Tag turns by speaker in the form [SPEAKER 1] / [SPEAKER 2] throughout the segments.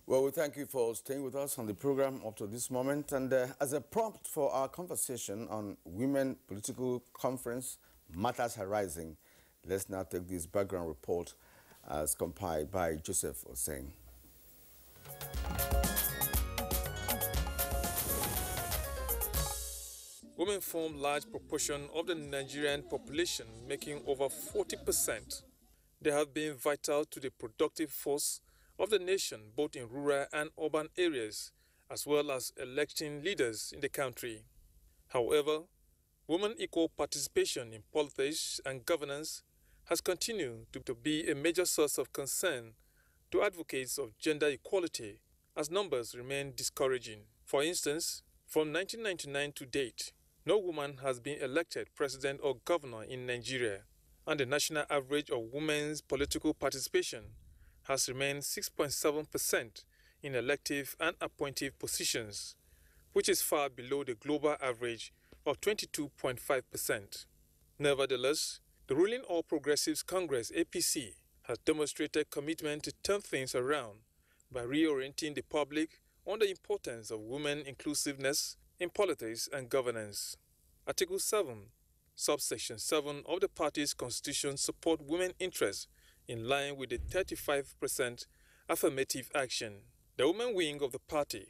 [SPEAKER 1] Well, we thank you for staying with us on the program up to this moment. And as a prompt for our conversation on Women Political Conference Matters Arising, let's now take this background report as compiled by Joseph Oseng.
[SPEAKER 2] Women form large proportion of the Nigerian population, making over 40%. They have been vital to the productive force of the nation, both in rural and urban areas, as well as electing leaders in the country. However, women equal participation in politics and governance has continued to be a major source of concern to advocates of gender equality, as numbers remain discouraging. For instance, from 1999 to date, no woman has been elected president or governor in Nigeria, and the national average of women's political participation has remained 6.7% in elective and appointive positions, which is far below the global average of 22.5%. Nevertheless, the ruling All Progressives Congress (APC) has demonstrated commitment to turn things around by reorienting the public on the importance of women inclusiveness in politics and governance. Article 7, subsection 7 of the party's constitution support women interests in line with the 35% affirmative action. The women wing of the party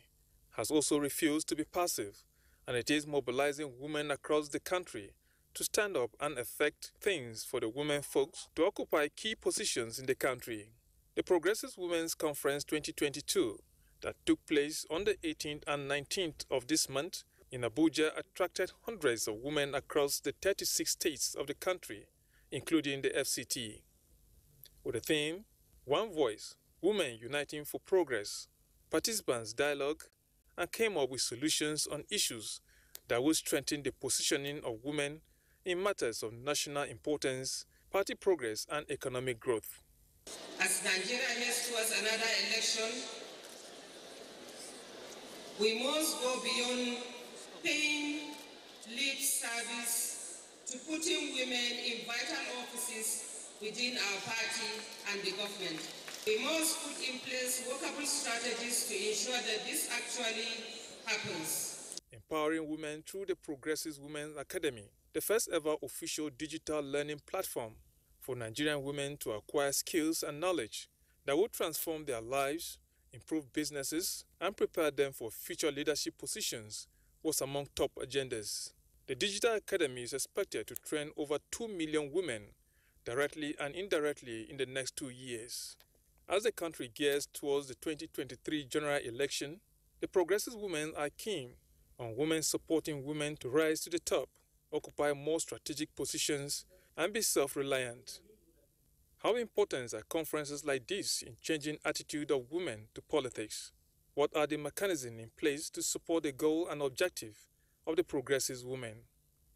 [SPEAKER 2] has also refused to be passive, and it is mobilizing women across the country to stand up and effect things for the women folks to occupy key positions in the country. The Progressive Women's Conference 2022 that took place on the 18th and 19th of this month in Abuja attracted hundreds of women across the 36 states of the country, including the FCT. With the theme, One Voice, Women Uniting for Progress, participants dialogued and came up with solutions on issues that would strengthen the positioning of women in matters of national importance, party progress, and economic growth.
[SPEAKER 3] As Nigeria heads towards another election, we must go beyond paying lip service to putting women in vital offices within our party and the government. We must put in place workable strategies to ensure that this actually happens.
[SPEAKER 2] Empowering women through the Progressive Women's Academy, the first ever official digital learning platform for Nigerian women to acquire skills and knowledge that will transform their lives, improve businesses, and prepare them for future leadership positions, was among top agendas. The Digital Academy is expected to train over 2 million women directly and indirectly in the next 2 years. As the country gears towards the 2023 general election, the Progressive Women are keen on women supporting women to rise to the top, occupy more strategic positions, and be self-reliant. How important are conferences like this in changing attitude of women to politics? What are the mechanisms in place to support the goal and objective of the Progressive Women?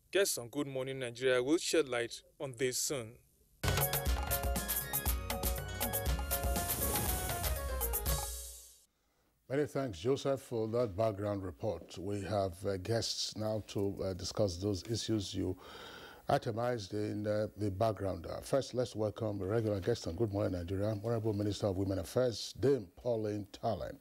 [SPEAKER 2] Guests on Good Morning Nigeria will shed light on this soon.
[SPEAKER 4] Many thanks, Joseph, for that background report. We have guests now to discuss those issues you itemized in the background. First, let's welcome a regular guest on Good Morning Nigeria, Honorable Minister of Women Affairs, Dame Pauline Tallen.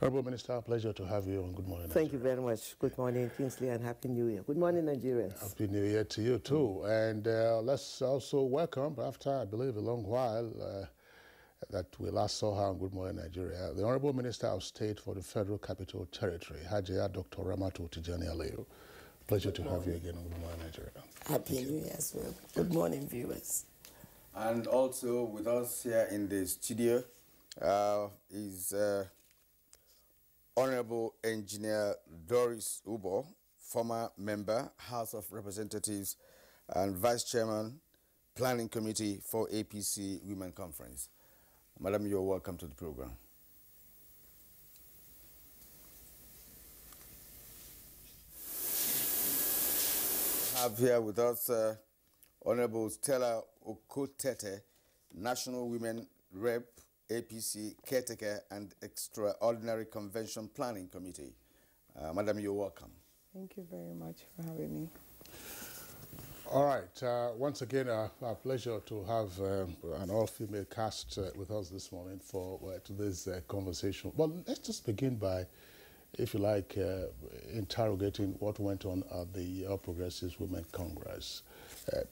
[SPEAKER 4] Honorable Minister, pleasure to have you on Good Morning Nigeria.
[SPEAKER 5] Thank you very much. Good morning, Kingsley, and Happy New Year. Good morning, Nigerians.
[SPEAKER 4] Happy New Year to you, too. And let's also welcome, after, I believe, a long while, that we last saw her on Good Morning Nigeria, the Honorable Minister of State for the Federal Capital Territory, Hajiya Dr. Ramatu Tijani Aliyu. Pleasure to have you again on Good Morning Nigeria.
[SPEAKER 6] Happy New Year as well. Good morning, viewers.
[SPEAKER 1] And also with us here in the studio is Honorable Engineer Doris Ubo, former member, House of Representatives, and Vice Chairman, Planning Committee for APC Women Conference. Madam, you're welcome to the program. We have here with us Honorable Stella Okotete, National Women Rep, APC Caretaker and Extraordinary Convention Planning Committee. Madam, you're welcome.
[SPEAKER 7] Thank you very much for having me.
[SPEAKER 4] All right. Once again, our pleasure to have an all-female cast with us this morning for today's conversation. But let's just begin by, if you like, interrogating what went on at the All Progressives Women Congress.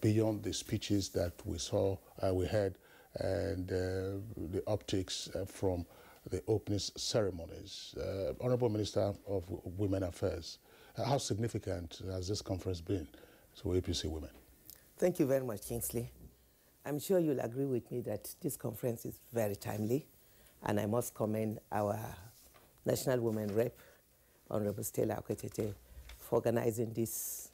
[SPEAKER 4] Beyond the speeches that we saw, we heard, and the optics from the opening ceremonies. Honorable Minister of Women Affairs, how significant has this conference been to APC women?
[SPEAKER 5] Thank you very much, Kingsley. I'm sure you'll agree with me that this conference is very timely, and I must commend our National Women Rep, Honorable Stella Akwetete, for organizing this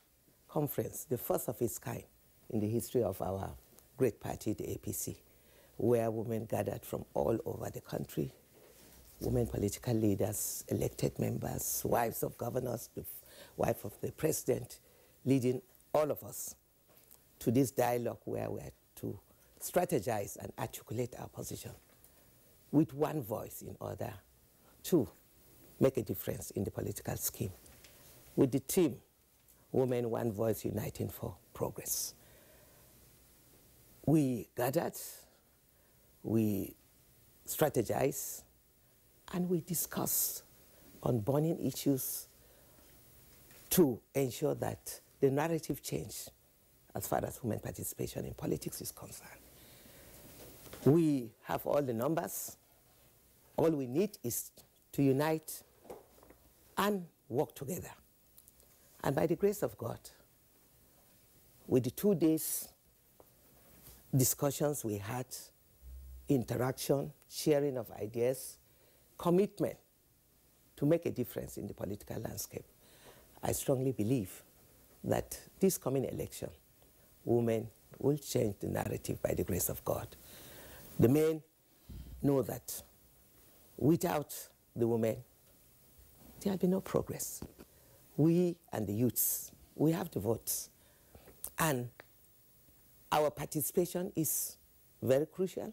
[SPEAKER 5] conference, the first of its kind in the history of our great party, the APC, where women gathered from all over the country, women political leaders, elected members, wives of governors, the wife of the president, leading all of us to this dialogue where we're to strategize and articulate our position with one voice in order to make a difference in the political scheme. With the team, Women One Voice Uniting for Progress. We gathered, we strategized, and we discussed on burning issues to ensure that the narrative change as far as women participation in politics is concerned. We have all the numbers. All we need is to unite and work together. And by the grace of God, with the 2 days discussions we had, interaction, sharing of ideas, commitment to make a difference in the political landscape, I strongly believe that this coming election, women will change the narrative by the grace of God. The men know that without the women, there will be no progress. We and the youths, we have the votes. And our participation is very crucial.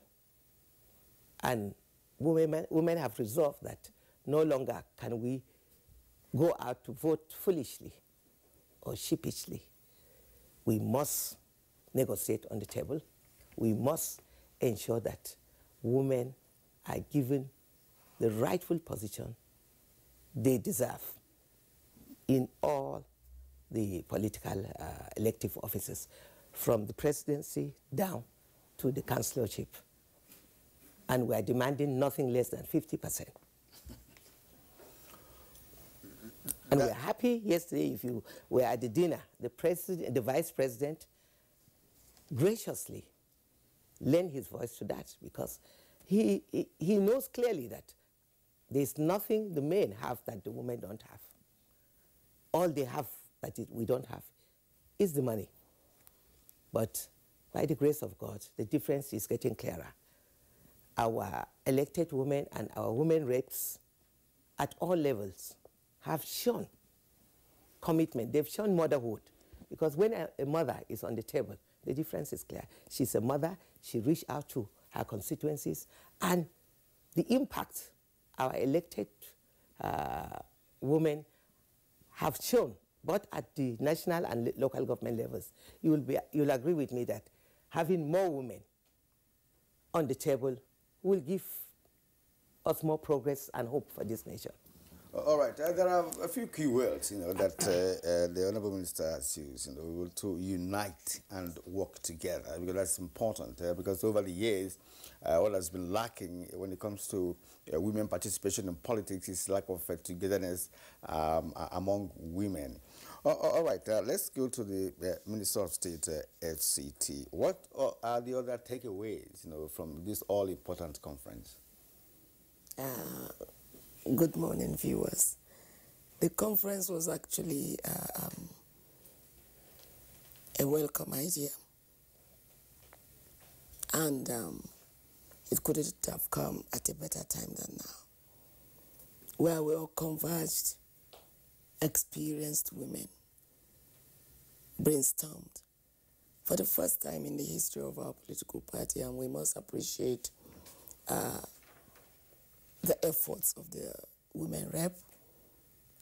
[SPEAKER 5] And women have resolved that no longer can we go out to vote foolishly or sheepishly. We must negotiate on the table. We must ensure that women are given the rightful position they deserve in all the political elective offices, from the presidency down to the councillorship. And we are demanding nothing less than 50%. And we're happy yesterday, if you were at the dinner, the vice president graciously lent his voice to that, because he knows clearly that there's nothing the men have that the women don't have. All they have that we don't have is the money. But by the grace of God, the difference is getting clearer. Our elected women and our women reps at all levels have shown commitment. They've shown motherhood. Because when a mother is on the table, the difference is clear. She's a mother. She reached out to her constituencies. And the impact our elected women have shown, both at the national and local government levels, you'll agree with me that having more women on the table will give us more progress and hope for this nation.
[SPEAKER 1] All right, there are a few key words, that the Honourable Minister has used, to unite and work together, because that's important, because over the years, what has been lacking when it comes to women participation in politics is lack of togetherness among women. All right, let's go to the Minister of State, FCT. What are the other takeaways, from this all-important conference?
[SPEAKER 6] Good morning, viewers. The conference was actually a welcome idea, and it couldn't have come at a better time than now, where we all converged, experienced women, brainstormed for the first time in the history of our political party, and we must appreciate the efforts of the women rep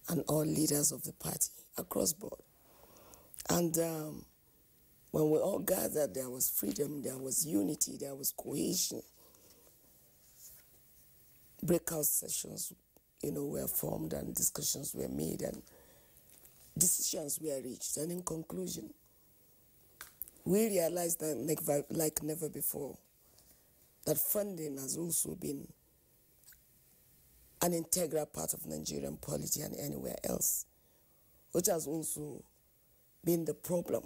[SPEAKER 6] and all leaders of the party across board. And When we all gathered, there was freedom, there was unity, there was cohesion. Breakout sessions, were formed and discussions were made and decisions were reached. And in conclusion, we realized that like never before, that funding has also been an integral part of Nigerian polity and anywhere else, which has also been the problem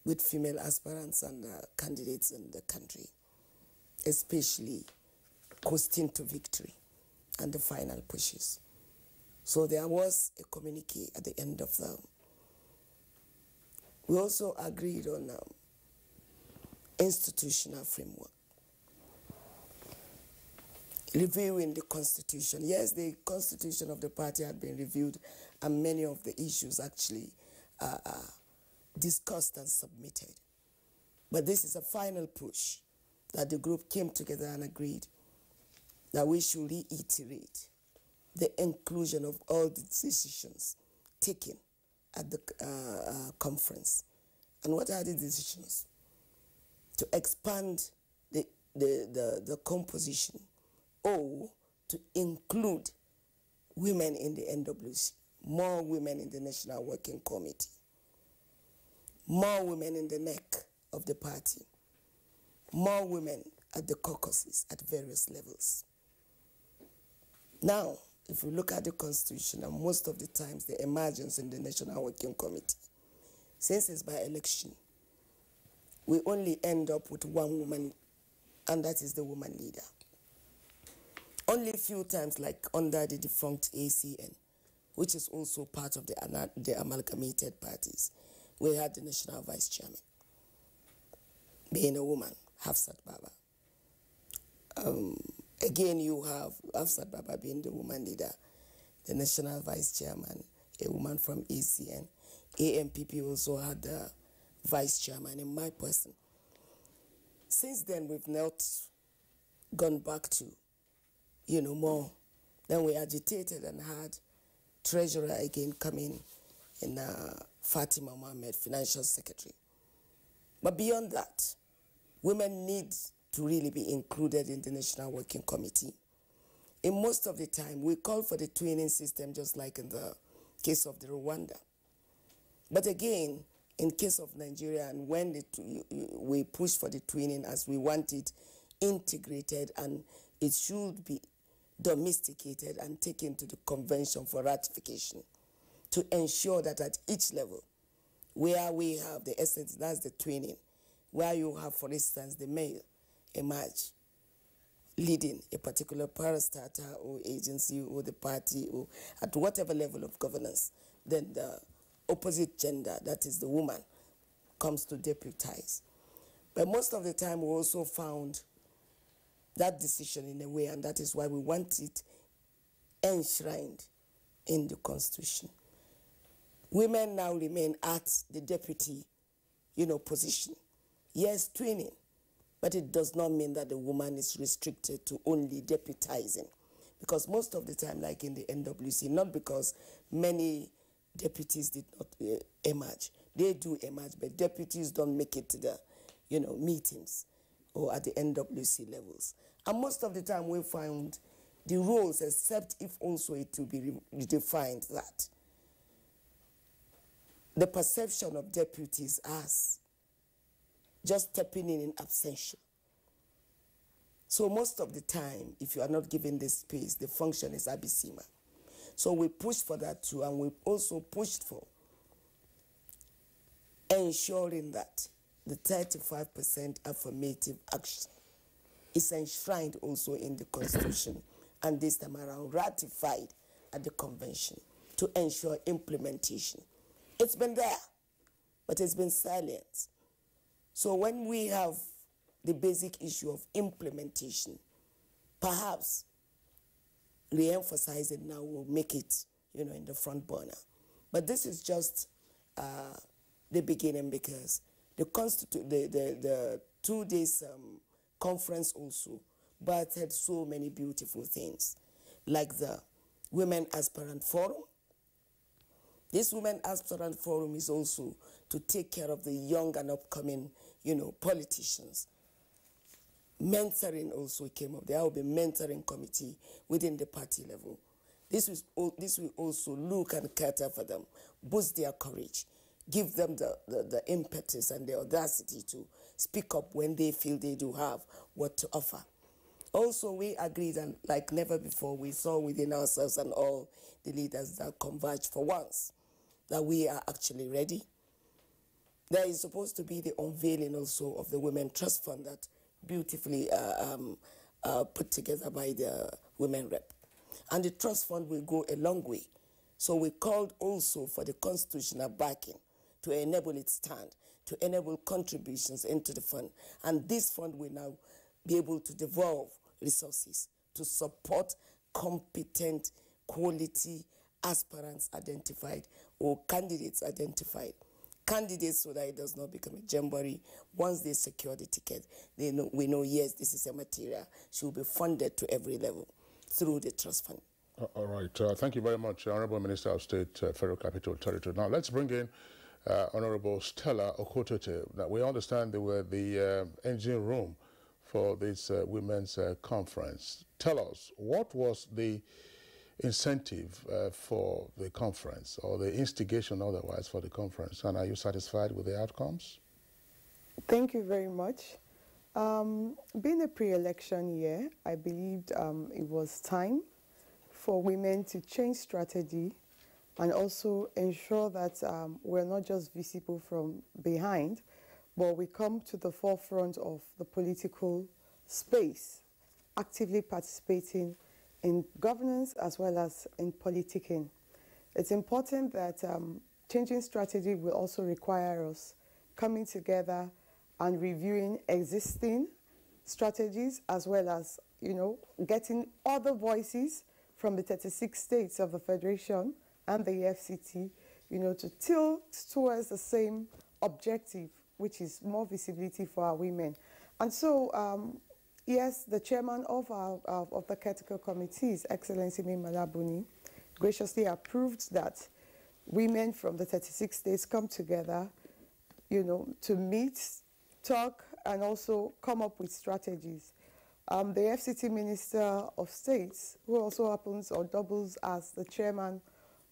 [SPEAKER 6] with female aspirants and candidates in the country, especially coasting to victory and the final pushes. So there was a communique at the end of them. We also agreed on institutional framework. Reviewing the constitution. Yes, the constitution of the party had been reviewed and many of the issues actually discussed and submitted. But this is a final push that the group came together and agreed that we should reiterate the inclusion of all the decisions taken at the conference. And what are the decisions? To expand the composition or to include women in the NWC, more women in the National Working Committee, more women in the neck of the party, more women at the caucuses at various levels. Now, if you look at the Constitution, and most of the times the emergence in the National Working Committee, since it's by election, we only end up with one woman, and that is the woman leader. Only a few times, like under the defunct ACN, which is also part of the amalgamated parties, we had the national vice chairman being a woman, Hafsat Baba. Again, you have Hafsat Baba being the woman leader, the national vice chairman, a woman from ACN. AMPP also had the vice chairman in my person. Since then, we've not gone back to, more. Then we agitated and had treasurer again coming in Fatima Mohammed, financial secretary. But beyond that, women need to really be included in the National Working Committee. In most of the time, we call for the twinning system, just like in the case of the Rwanda. But again, in case of Nigeria, and when we push for the twinning as we want it integrated, and it should be domesticated and taken to the convention for ratification to ensure that at each level, where we have the essence, that's the twinning, where you have, for instance, the male emerge leading a particular parastatal or agency or the party or at whatever level of governance, then the opposite gender, that is the woman, comes to deputize. But most of the time we also found that decision in a way, and that is why we want it enshrined in the Constitution. Women now remain at the deputy, position. Yes, twinning, but it does not mean that the woman is restricted to only deputizing. Because most of the time, like in the NWC, not because many deputies did not emerge. They do emerge, but deputies don't make it to the, meetings or at the NWC levels. And most of the time we find the roles, except if also it will be redefined, that the perception of deputies as just stepping in absentia. So most of the time, if you are not given this space, the function is abysmal. So we pushed for that too, and we also pushed for ensuring that the 35% affirmative action is enshrined also in the Constitution, and this time around ratified at the convention to ensure implementation. It's been there, but it's been silent. So when we have the basic issue of implementation, perhaps re-emphasizing now will make it, in the front burner. But this is just the beginning, because the 2 days conference also birthed so many beautiful things, like the Women Aspirant Forum, This Women Aspirant Forum is also to take care of the young and upcoming, politicians. Mentoring also came up. There will be mentoring committee within the party level. This will also look and cater for them, boost their courage, give them the impetus and the audacity to speak up when they feel they do have what to offer. Also, we agreed, and like never before, we saw within ourselves and all the leaders that converge for once, that we are actually ready. There is supposed to be the unveiling also of the Women Trust Fund that beautifully put together by the Women Rep. And the Trust Fund will go a long way. So we called also for the constitutional backing to enable its stand, to enable contributions into the fund. And this fund will now be able to devolve resources to support competent, quality aspirants identified or candidates identified. Candidates, so that it does not become a jamboree. Once they secure the ticket, we know, yes, this is a material. She will be funded to every level through the trust fund.
[SPEAKER 4] All right. Thank you very much, Honorable Minister of State, Federal Capital Territory. Now, let's bring in Honorable Stella Okotote. Now, we understand they were the engine room for this women's conference. Tell us, what was the incentive for the conference, or the instigation otherwise for the conference, and are you satisfied with the outcomes?
[SPEAKER 7] Thank you very much. Being a pre-election year, I believed it was time for women to change strategy and also ensure that we're not just visible from behind, but we come to the forefront of the political space, actively participating in governance as well as in politicking. It's important that changing strategy will also require us coming together and reviewing existing strategies, as well as, getting other voices from the 36 states of the Federation and the FCT, to tilt towards the same objective, which is more visibility for our women. And so, yes, the chairman of the critical committees, Excellency Malabuni, graciously approved that women from the 36 states come together, to meet, talk, and also come up with strategies. The FCT Minister of States, who also happens or doubles as the chairman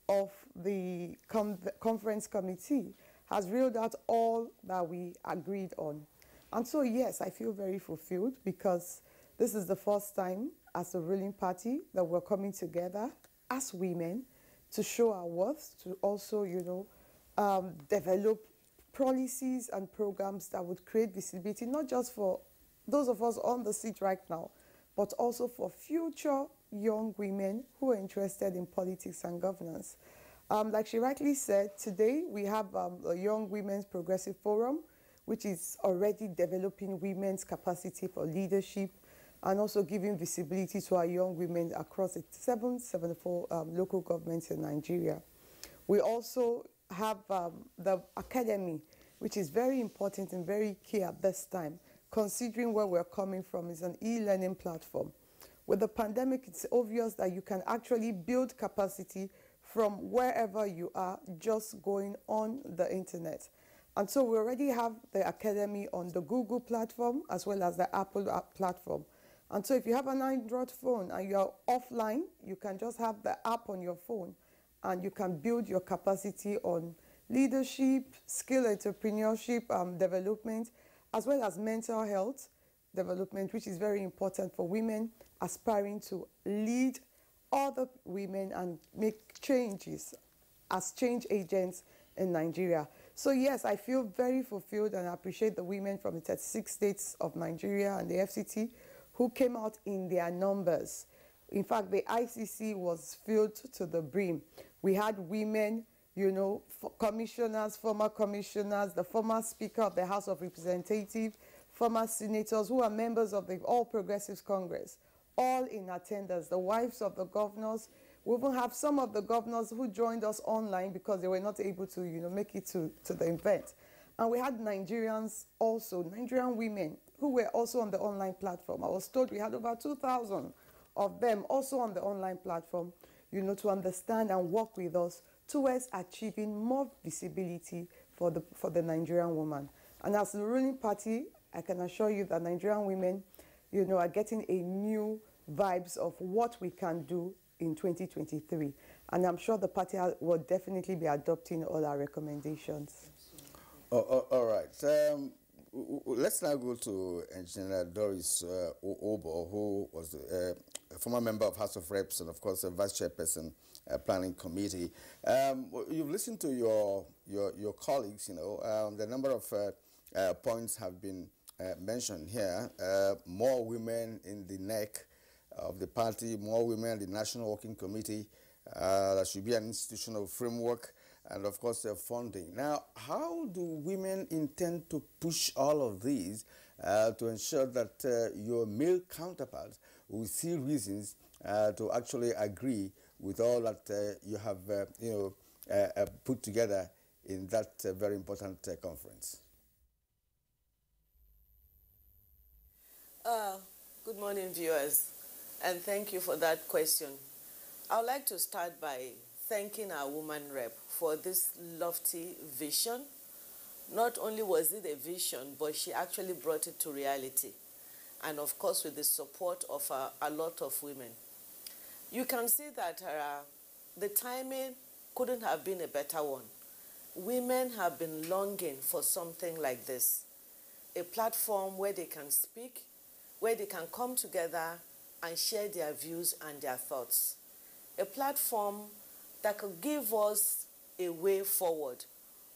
[SPEAKER 7] of the conference committee, has reeled out all that we agreed on. And so, yes, I feel very fulfilled, because this is the first time as a ruling party that we're coming together as women to show our worth, to also, develop policies and programs that would create visibility, not just for those of us on the seat right now, but also for future young women who are interested in politics and governance. Like she rightly said, today we have a Young Women's Progressive Forum, which is already developing women's capacity for leadership and also giving visibility to our young women across the 774 local governments in Nigeria. We also have the academy, which is very important and very key at this time, considering where we're coming from. Is an e-learning platform. With the pandemic, it's obvious that you can actually build capacity from wherever you are, just going on the internet. And so we already have the academy on the Google platform as well as the Apple platform. And so if you have an Android phone and you're offline, you can just have the app on your phone and you can build your capacity on leadership, skill entrepreneurship development, as well as mental health development, which is very important for women aspiring to lead other women and make changes as change agents in Nigeria. So yes, I feel very fulfilled and I appreciate the women from the 36 states of Nigeria and the FCT who came out in their numbers. In fact, the ICC was filled to the brim. We had women, commissioners, former commissioners, the former Speaker of the House of Representatives, former senators who are members of the All Progressives Congress, all in attendance, the wives of the governors. We even have some of the governors who joined us online because they were not able to, make it to the event. And we had Nigerians also, Nigerian women who were also on the online platform. I was told we had over 2,000 of them also on the online platform, to understand and work with us towards achieving more visibility for the Nigerian woman. And as the ruling party, I can assure you that Nigerian women, are getting a new vibes of what we can do in 2023. And I'm sure the party will definitely be adopting all our recommendations.
[SPEAKER 1] All right. Let's now go to Engineer Doris Obo, who was a former member of House of Reps and, of course, a vice chairperson, planning committee. You've listened to your colleagues. The number of points have been mentioned here. More women in the neck of the party, more women in the National Working Committee. There should be an institutional framework, and of course funding. Now, how do women intend to push all of these to ensure that your male counterparts will see reasons to actually agree with all that you have put together in that very important conference?
[SPEAKER 8] Good morning, viewers, and thank you for that question. I would like to start by thanking our woman rep for this lofty vision. Not only was it a vision, but she actually brought it to reality. And of course, with the support of a lot of women. You can see that the timing couldn't have been a better one. Women have been longing for something like this. A platform where they can speak, where they can come together and share their views and their thoughts. A platform that could give us a way forward.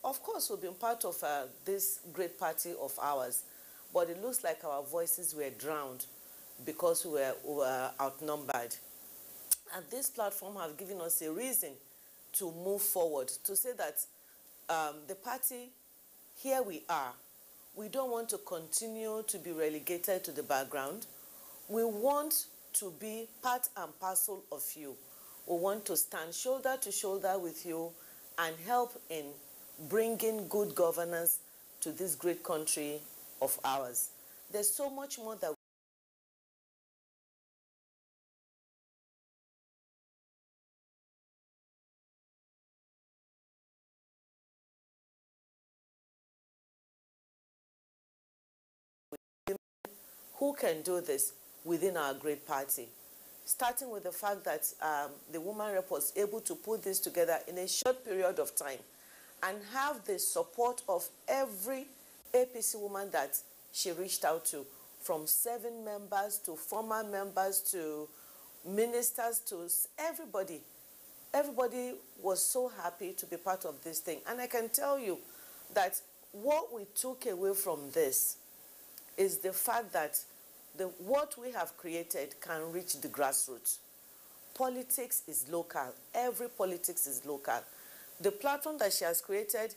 [SPEAKER 8] Of course, we've been part of this great party of ours, but it looks like our voices were drowned because we were outnumbered. And this platform has given us a reason to move forward, to say that the party, here we are. We don't want to continue to be relegated to the background. We want to be part and parcel of you. We want to stand shoulder to shoulder with you and help in bringing good governance to this great country of ours. There's so much more that who can do this within our great party. Starting with the fact that the woman rep was able to put this together in a short period of time and have the support of every APC woman that she reached out to, from 7 members to former members to ministers to everybody. Everybody was so happy to be part of this thing. And I can tell you that what we took away from this is the fact that what we have created can reach the grassroots. Politics is local. Every politics is local. The platform that she has created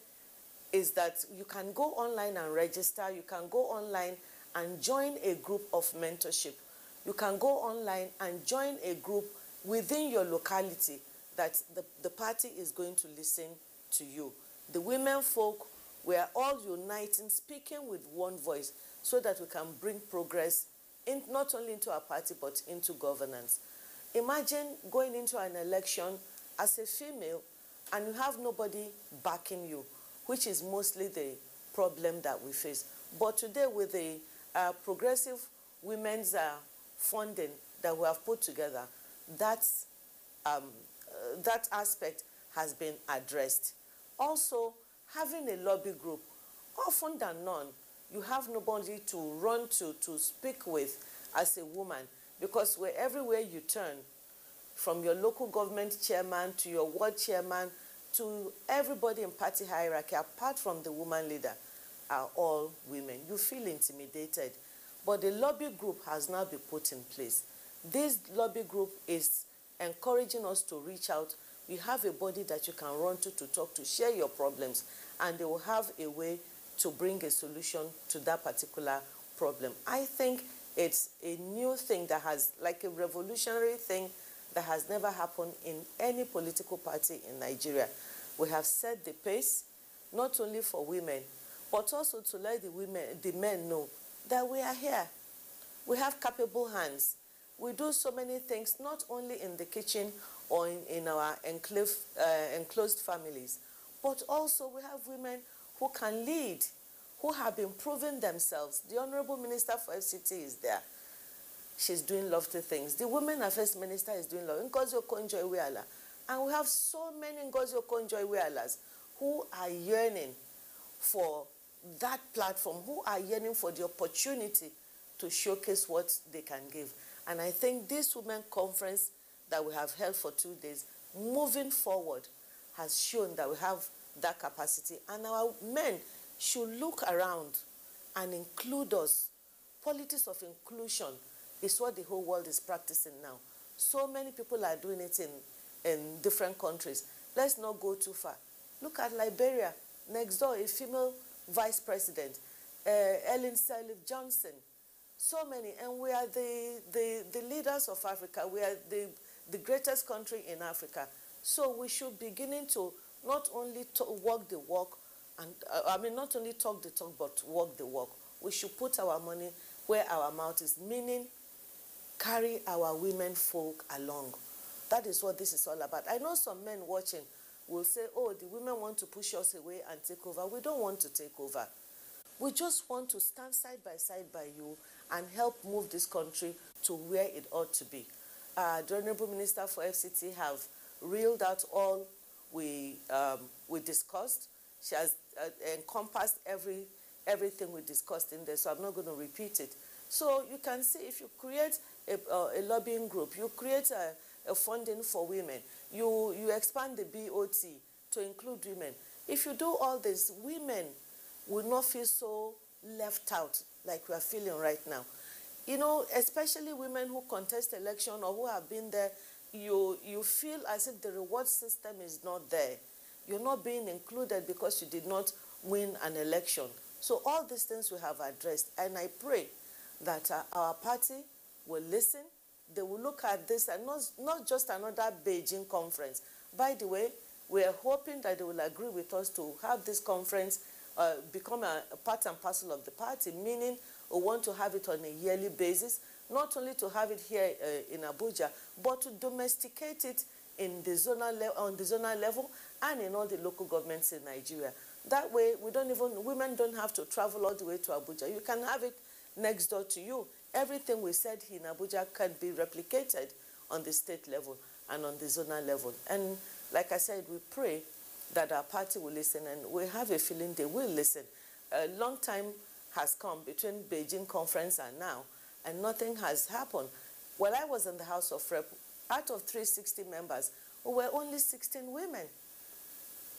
[SPEAKER 8] is that you can go online and register. You can go online and join a group of mentorship. You can go online and join a group within your locality that the party is going to listen to you. The women folk, we are all uniting, speaking with one voice so that we can bring progress not only into our party but into governance. Imagine going into an election as a female and you have nobody backing you, which is mostly the problem that we face. But today with the progressive women's funding that we have put together, that aspect has been addressed. Also, having a lobby group, often than none, you have nobody to run to speak with as a woman, because everywhere you turn, from your local government chairman to your ward chairman to everybody in party hierarchy, apart from the woman leader, are all women. You feel intimidated. But the lobby group has now been put in place. This lobby group is encouraging us to reach out. We have a body that you can run to talk to, share your problems, and they will have a way to bring a solution to that particular problem. I think it's a new thing that has, like a revolutionary thing that has never happened in any political party in Nigeria. We have set the pace, not only for women, but also to let the men know that we are here. We have capable hands. We do so many things, not only in the kitchen or in our enclosed families. But also we have women who can lead, who have been proving themselves. The Honorable Minister for FCT is there. She's doing lofty things. The Women Affairs Minister is doing lofty. Ngozi Okonjo-Iweala. And we have so many Ngozi Okonjo-Iwealas who are yearning for that platform, who are yearning for the opportunity to showcase what they can give. And I think this women conference that we have held for 2 days, moving forward, has shown that we have that capacity. And our men should look around and include us. Politics of inclusion is what the whole world is practicing now. So many people are doing it in different countries. Let's not go too far. Look at Liberia. Next door, a female vice president, Ellen Sirleaf Johnson. So many. And we are the leaders of Africa. We are the greatest country in Africa. So we should be beginning to not only walk the walk, and not only talk the talk, but walk the walk. We should put our money where our mouth is, meaning carry our women folk along. That is what this is all about. I know some men watching will say, oh, the women want to push us away and take over. We don't want to take over. We just want to stand side by you and help move this country to where it ought to be. The Honorable Minister for FCT have reeled out all we discussed. She has encompassed everything we discussed in there, so I'm not going to repeat it. So you can see, if you create a lobbying group, you create a funding for women, you expand the BOT to include women. If you do all this, women will not feel so left out like we are feeling right now. You know, especially women who contest election or who have been there, you feel as if the reward system is not there. You're not being included because you did not win an election. So all these things we have addressed, and I pray that our party will listen. They will look at this, and not just another Beijing conference. By the way, we are hoping that they will agree with us to have this conference become a part and parcel of the party, meaning we want to have it on a yearly basis, not only to have it here in Abuja, but to domesticate it in the on the zonal level and in all the local governments in Nigeria. That way, women don't have to travel all the way to Abuja. You can have it next door to you. Everything we said here in Abuja can be replicated on the state level and on the zonal level. And like I said, we pray that our party will listen, and we have a feeling they will listen. A long time has come between Beijing conference and now, and nothing has happened. While I was in the House of Rep, out of 360 members, we were only 16 women.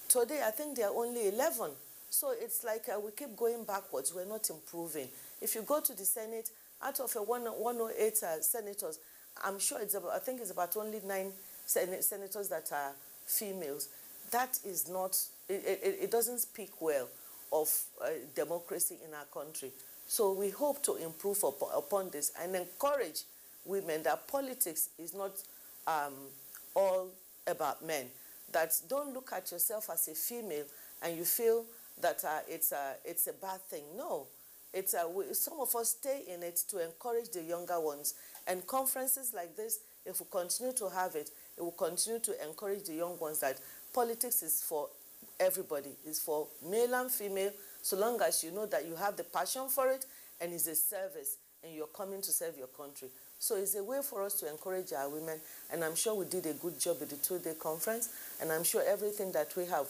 [SPEAKER 8] Today, I think there are only 11. So it's like we keep going backwards. We're not improving. If you go to the Senate, out of 108 senators, I'm sure I think it's about only 9 senators that are females. That is not, it doesn't speak well of democracy in our country. So we hope to improve upon this and encourage women that politics is not all about men. That don't look at yourself as a female and you feel that it's a bad thing. No, some of us stay in it to encourage the younger ones. And conferences like this, if we continue to have it, it will continue to encourage the young ones that politics is for everybody. It's for male and female, so long as you know that you have the passion for it and it's a service and you're coming to serve your country. So it's a way for us to encourage our women, and I'm sure we did a good job with the 2-day conference, and I'm sure everything that we have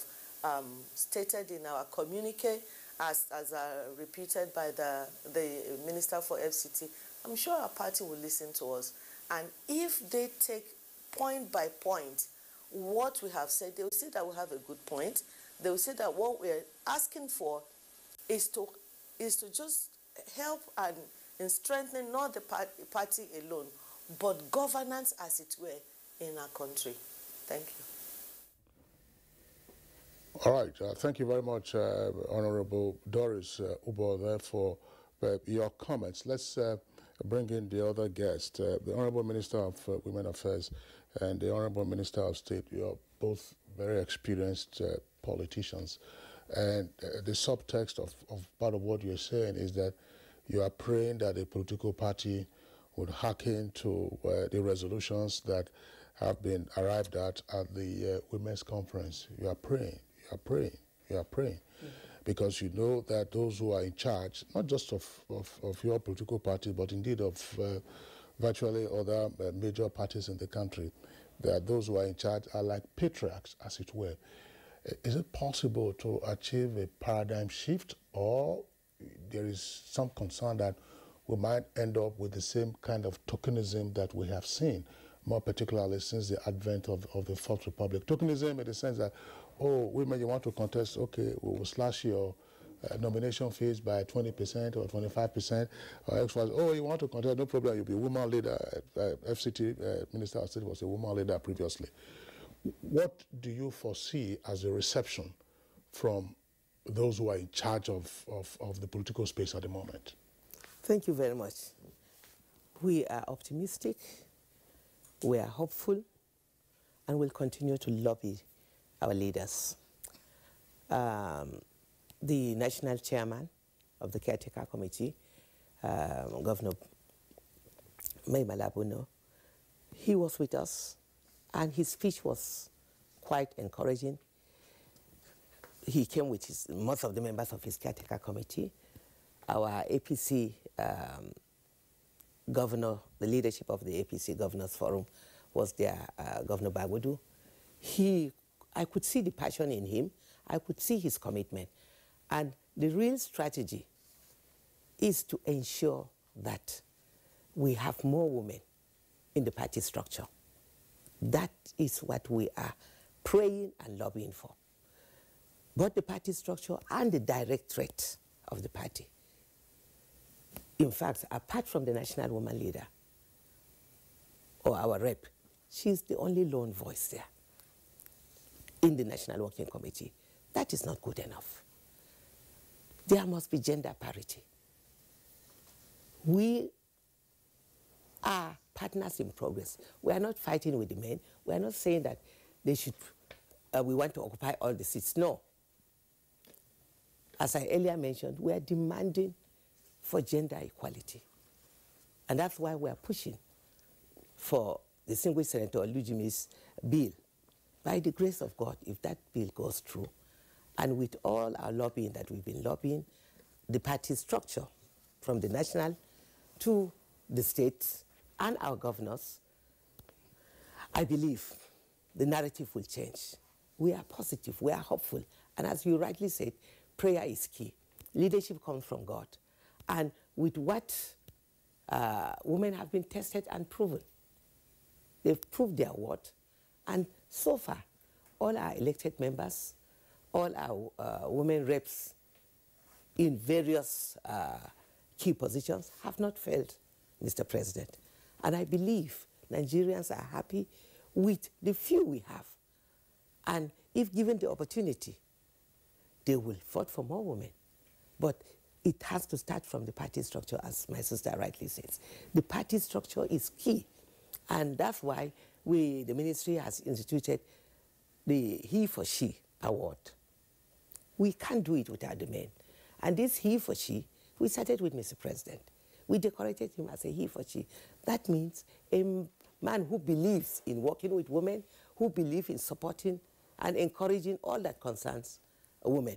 [SPEAKER 8] stated in our communique, as repeated by the Minister for FCT, I'm sure our party will listen to us. And if they take point by point what we have said, they will see that we have a good point. They will say that what we're asking for is to just help and in strengthening not the party alone, but governance, as it were, in our country. Thank you.
[SPEAKER 4] All right. Thank you very much, Honorable Doris Ubo, for your comments. Let's bring in the other guest, the Honorable Minister of Women Affairs and the Honorable Minister of State. You're both very experienced politicians. And the subtext of part of what you're saying is that you are praying that a political party would hearken to the resolutions that have been arrived at the Women's Conference. You are praying, you are praying, you are praying. Because you know that those who are in charge, not just of your political party, but indeed of virtually other major parties in the country, that those who are in charge are like patriarchs, as it were. Is it possible to achieve a paradigm shift, or there is some concern that we might end up with the same kind of tokenism that we have seen, more particularly since the advent of the Fourth Republic? Tokenism in the sense that, oh, women, you want to contest, okay, we will slash your nomination fees by 20% or 25%. Or XYZ, oh, you want to contest, no problem, you'll be a woman leader. FCT, Minister of State was a woman leader previously. What do you foresee as a reception from those who are in charge of the political space at the moment?
[SPEAKER 5] Thank you very much. We are optimistic, we are hopeful, and we'll continue to lobby our leaders. The national chairman of the caretaker committee, Governor Mai Malabuno, he was with us, and his speech was quite encouraging. He came with most of the members of his caretaker committee. Our APC governor, the leadership of the APC Governors Forum was there, Governor Bagudu. I could see the passion in him. I could see his commitment. And the real strategy is to ensure that we have more women in the party structure. That is what we are praying and lobbying for. Both the party structure and the directorate of the party. In fact, apart from the national woman leader, or our rep, she's the only lone voice there in the National Working Committee. That is not good enough. There must be gender parity. We are partners in progress. We are not fighting with the men. We are not saying that they should, we want to occupy all the seats. No. As I earlier mentioned, we are demanding for gender equality. And that's why we are pushing for the single Senator Olujimi's bill. By the grace of God, if that bill goes through, and with all our lobbying that we've been lobbying, the party structure from the national to the states and our governors, I believe the narrative will change. We are positive, we are hopeful. And as you rightly said, prayer is key. Leadership comes from God. And with what women have been tested and proven, they've proved their worth. And so far, all our elected members, all our women reps in various key positions have not failed, Mr. President. And I believe Nigerians are happy with the few we have. And if given the opportunity, they will fight for more women. But it has to start from the party structure, as my sister rightly says. The party structure is key. And that's why the ministry has instituted the He for She award. We can't do it without the men. And this He for She, we started with Mr. President. We decorated him as a He for She. That means a man who believes in working with women, who believes in supporting and encouraging all that concerns a woman.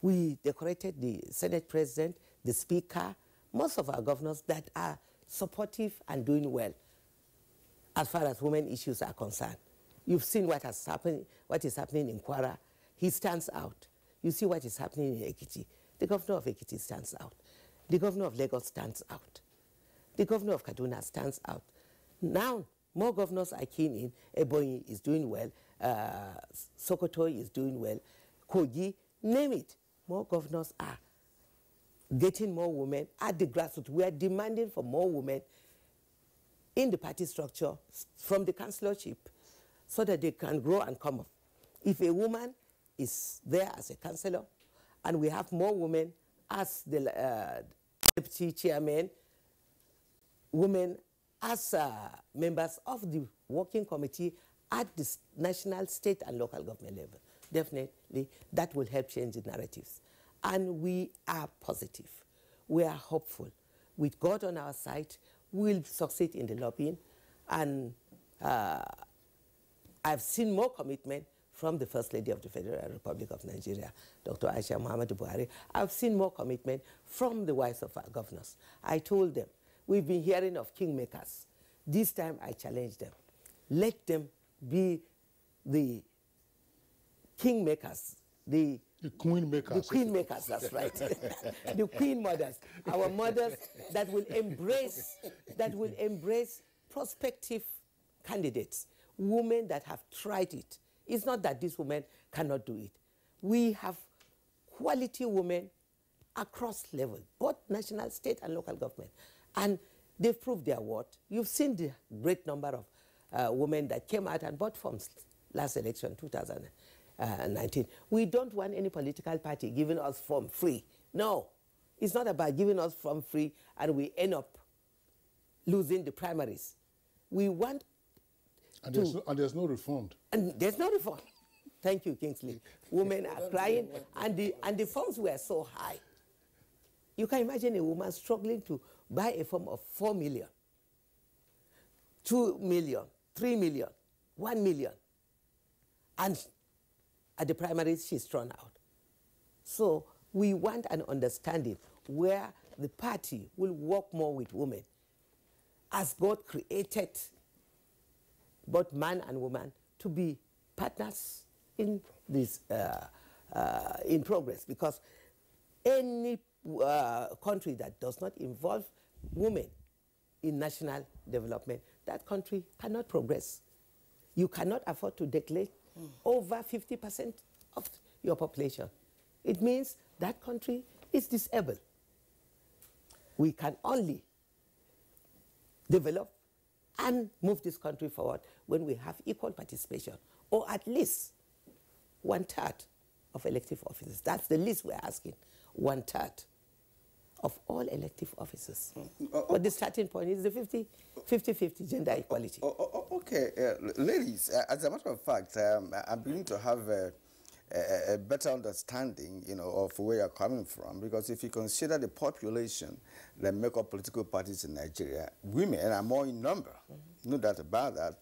[SPEAKER 5] We decorated the Senate President, the Speaker, most of our governors that are supportive and doing well as far as women issues are concerned. You've seen what is happening in Kwara. He stands out. You see what is happening in Ekiti. The governor of Ekiti stands out. The governor of Lagos stands out. The governor of Kaduna stands out. Now, more governors are keen in. Ebonyi is doing well. Sokoto is doing well. Kogi, name it. More governors are getting more women at the grassroots. We are demanding for more women in the party structure from the councillorship so that they can grow and come up. If a woman is there as a councillor and we have more women as the deputy chairman, women as members of the working committee at the national, state, and local government level, definitely that will help change the narratives. And we are positive. We are hopeful. With God on our side, we'll succeed in the lobbying. And I've seen more commitment from the First Lady of the Federal Republic of Nigeria, Dr. Aisha Muhammadu Buhari. I've seen more commitment from the wives of our governors. I told them, we've been hearing of kingmakers. This time I challenge them. Let them be the kingmakers, the queen makers. The queen makers, that's right. The queen mothers, our mothers that will embrace prospective candidates, women that have tried it. It's not that these women cannot do it. We have quality women across levels, both national, state, and local government. And they've proved their worth. You've seen the great number of women that came out and bought forms last election, 2019. We don't want any political party giving us form free. No, it's not about giving us form free and we end up losing the primaries. We want
[SPEAKER 4] there's no reform.
[SPEAKER 5] And there's no reform. Thank you, Kingsley. Women are crying, and the forms were so high. You can imagine a woman struggling to buy a form of 4 million, 2 million, 3 million, 1 million. And at the primaries, she's thrown out. So we want an understanding where the party will work more with women. As God created both man and woman to be partners in this in progress, because any country that does not involve women in national development, that country cannot progress. You cannot afford to declare over 50% of your population. It means that country is disabled. We can only develop and move this country forward when we have equal participation, or at least 1/3 of elective offices. That's the least we're asking, 1/3 of all elective offices. But the starting point is the 50-50 gender equality.
[SPEAKER 1] Okay, ladies, as a matter of fact, I'm beginning to have a better understanding, of where you're coming from, because if you consider the population that make up political parties in Nigeria, women are more in number. No doubt about that.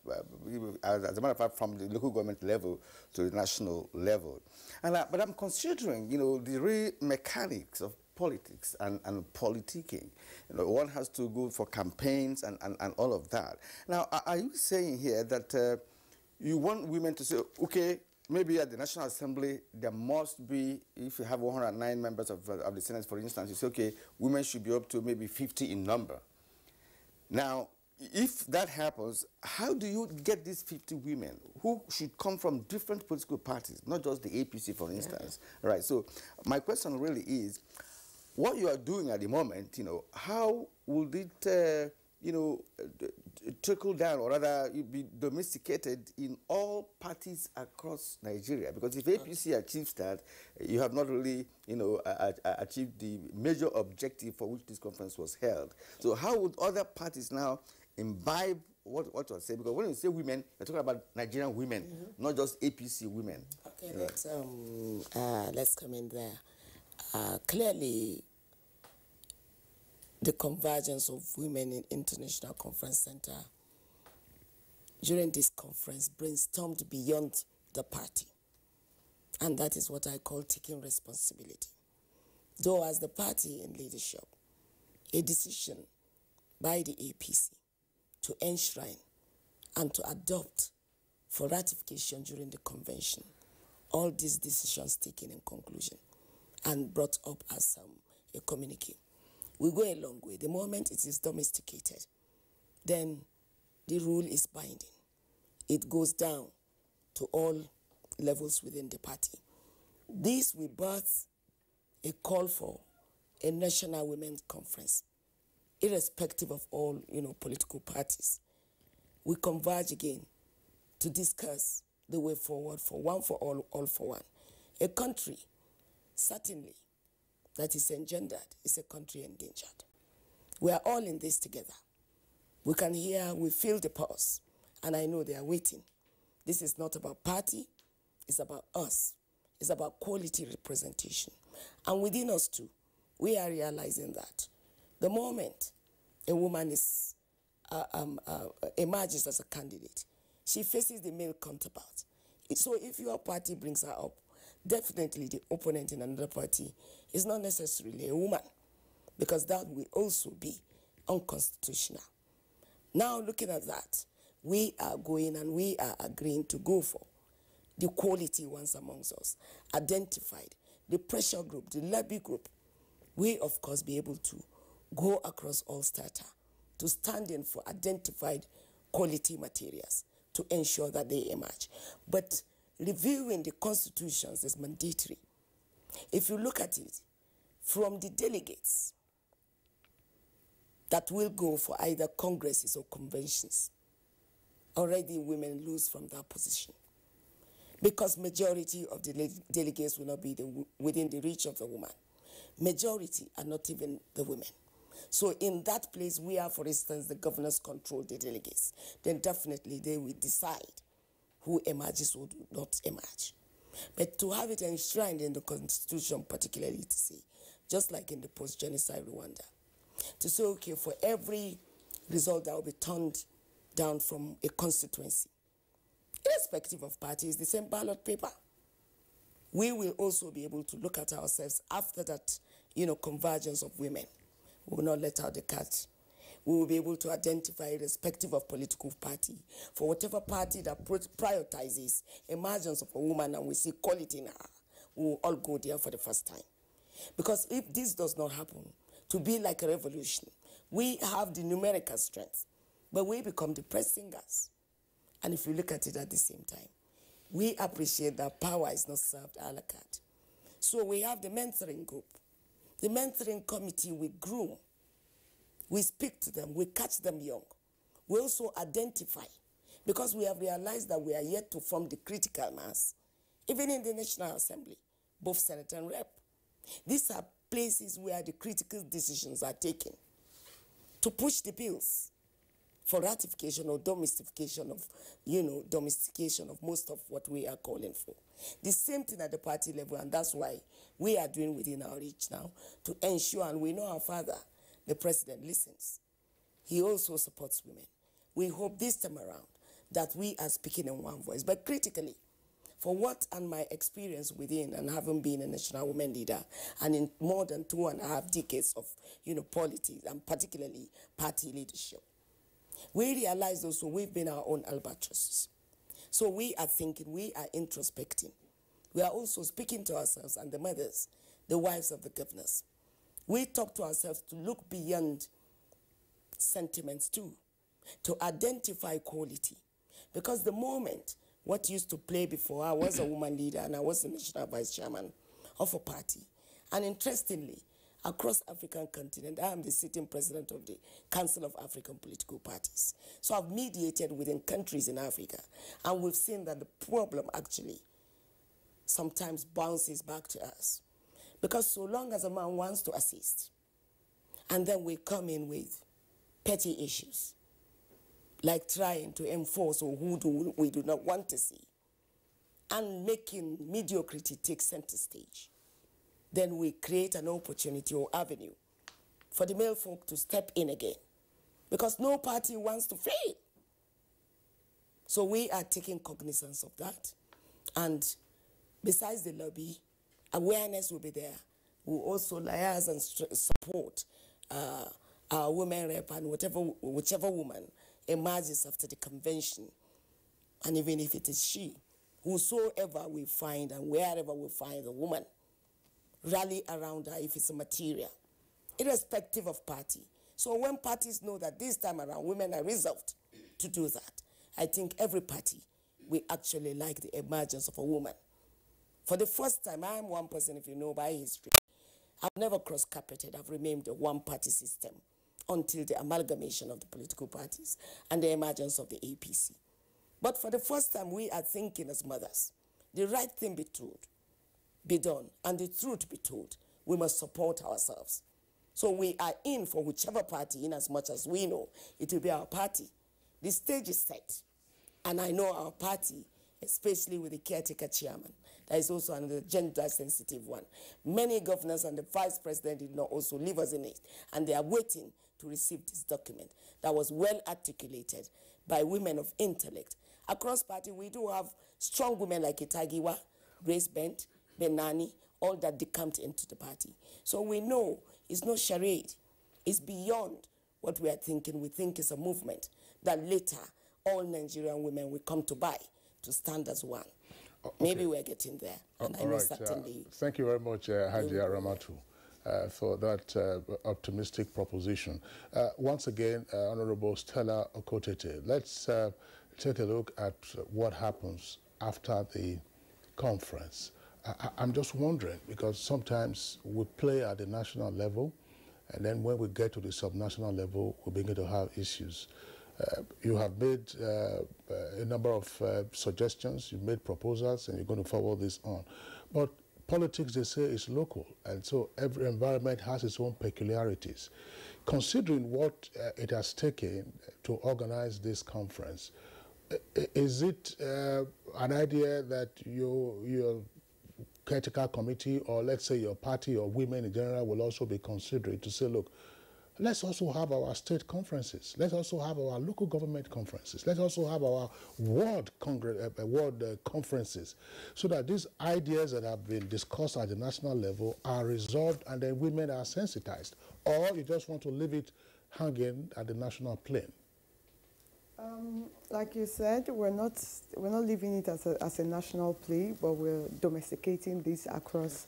[SPEAKER 1] As a matter of fact, from the local government level to the national level. But I'm considering, the real mechanics of politics and politicking. One has to go for campaigns and all of that. Now, are you saying here that you want women to say, okay, maybe at the National Assembly, there must be, if you have 109 members of the Senate, for instance, you say, okay, women should be up to maybe 50 in number. Now, if that happens, how do you get these 50 women who should come from different political parties, not just the APC, for instance? Yeah. Right. So my question really is, what you are doing at the moment, how will it, trickle down, or rather be domesticated in all parties across Nigeria? Because if APC achieves that, you have not really, achieved the major objective for which this conference was held. So how would other parties now imbibe what you say? Because when you say women, you're talking about Nigerian women, not just APC women.
[SPEAKER 6] Okay, let's come in there. Clearly, the convergence of women in International Conference Center during this conference brainstormed beyond the party. And that is what I call taking responsibility. Though as the party in leadership, a decision by the APC to enshrine and to adopt for ratification during the convention all these decisions taken in conclusion and brought up as a communique. We go a long way. The moment it is domesticated, then the rule is binding. It goes down to all levels within the party. This will birth a call for a national women's conference, irrespective of all political parties. We converge again to discuss the way forward for one for all for one. A country, certainly, that is engendered is a country endangered. We are all in this together. We can hear, we feel the pulse, and I know they are waiting. This is not about party, it's about us. It's about quality representation. And within us too, we are realizing that the moment a woman is emerges as a candidate, she faces the male counterpart. So if your party brings her up, definitely the opponent in another party is not necessarily a woman, because that will also be unconstitutional. Now, looking at that, we are going and we are agreeing to go for the quality ones amongst us, identified, the pressure group, the lobby group. We, of course, be able to go across all strata to stand in for identified quality materials to ensure that they emerge. But reviewing the constitutions is mandatory. If you look at it, from the delegates that will go for either congresses or conventions, already women lose from that position, because majority of the delegates will not be within the reach of the woman. Majority are not even the women. So in that place where, for instance, the governors control the delegates, then definitely they will decide who emerges or do not emerge. But to have it enshrined in the constitution, particularly to see, just like in the post-genocide Rwanda, to say, okay, for every result that will be turned down from a constituency, irrespective of parties, the same ballot paper, we will also be able to look at ourselves after that, convergence of women. We will not let out the cat. We will be able to identify, irrespective of political party, for whatever party that prioritizes emergence of a woman and we see quality in her, we will all go there for the first time. Because if this does not happen, to be like a revolution, we have the numerical strength, but we become the press singers. And if you look at it at the same time, we appreciate that power is not served a la carte. So we have the mentoring group. The mentoring committee, we groom. We speak to them. We catch them young. We also identify, because we have realized that we are yet to form the critical mass, even in the National Assembly, both Senate and Rep. These are places where the critical decisions are taken to push the bills for ratification or domestication of, domestication of most of what we are calling for. The same thing at the party level, and that's why we are doing within our reach now to ensure, and we know our father, the president, listens. He also supports women. We hope this time around that we are speaking in one voice, but critically, for what and my experience within and having been a national women leader and in more than 2.5 decades of, politics and particularly party leadership, we realize also we've been our own albatrosses. So we are thinking, we are introspecting. We are also speaking to ourselves and the mothers, the wives of the governors. We talk to ourselves to look beyond sentiments too, to identify quality. Because the moment what used to play before, I was a woman leader and I was the national vice chairman of a party. And interestingly, across African continent, I am the sitting president of the Council of African Political Parties. So I've mediated within countries in Africa, and we've seen that the problem actually sometimes bounces back to us. Because so long as a man wants to assist, and then we come in with petty issues, like trying to enforce or who we do not want to see, and making mediocrity take center stage, then we create an opportunity or avenue for the male folk to step in again, because no party wants to fail. So we are taking cognizance of that. And besides the lobby, awareness will be there. We'll also liaise and support our women rep and whichever woman emerges after the convention. And even if it is she, whosoever we find and wherever we find a woman, rally around her if it's a material, irrespective of party. So when parties know that this time around women are resolved to do that, I think every party will actually like the emergence of a woman. For the first time, I am one person, if you know by history, I've never cross-carpeted. I've remained a one-party system until the amalgamation of the political parties and the emergence of the APC. But for the first time, we are thinking as mothers, the right thing be told, be done, and the truth be told. We must support ourselves. So we are in for whichever party, in as much as we know it will be our party. The stage is set, and I know our party, especially with the caretaker chairman, that is also another gender-sensitive one. Many governors and the vice president did not also leave us in it, and they are waiting to receive this document that was well articulated by women of intellect Across party, we do have strong women like Itagiwa, Grace Bent, Benani, all that decamped into the party. So we know it's no charade. It's beyond what we are thinking. We think it's a movement that later all Nigerian women will come to buy, to stand as one. Okay. Maybe we're getting there. And I know certainly.
[SPEAKER 4] Thank you very much, Hajia Ramatu, for that optimistic proposition. Once again, Honorable Stella Okotete, let's take a look at what happens after the conference. I'm just wondering, because sometimes we play at the national level, and then when we get to the subnational level, we begin to have issues. You have made a number of suggestions, you've made proposals, and you're going to forward this on. But politics, they say, is local, and so every environment has its own peculiarities. Considering what it has taken to organize this conference, is it an idea that your caretaker committee, or let's say your party or women in general, will also be considering to say, look, let's also have our state conferences. Let's also have our local government conferences. Let's also have our world conferences, so that these ideas that have been discussed at the national level are resolved and then women are sensitized. Or you just want to leave it hanging at the national plane?
[SPEAKER 7] Like you said, we're not leaving it as a national play, but we're domesticating this across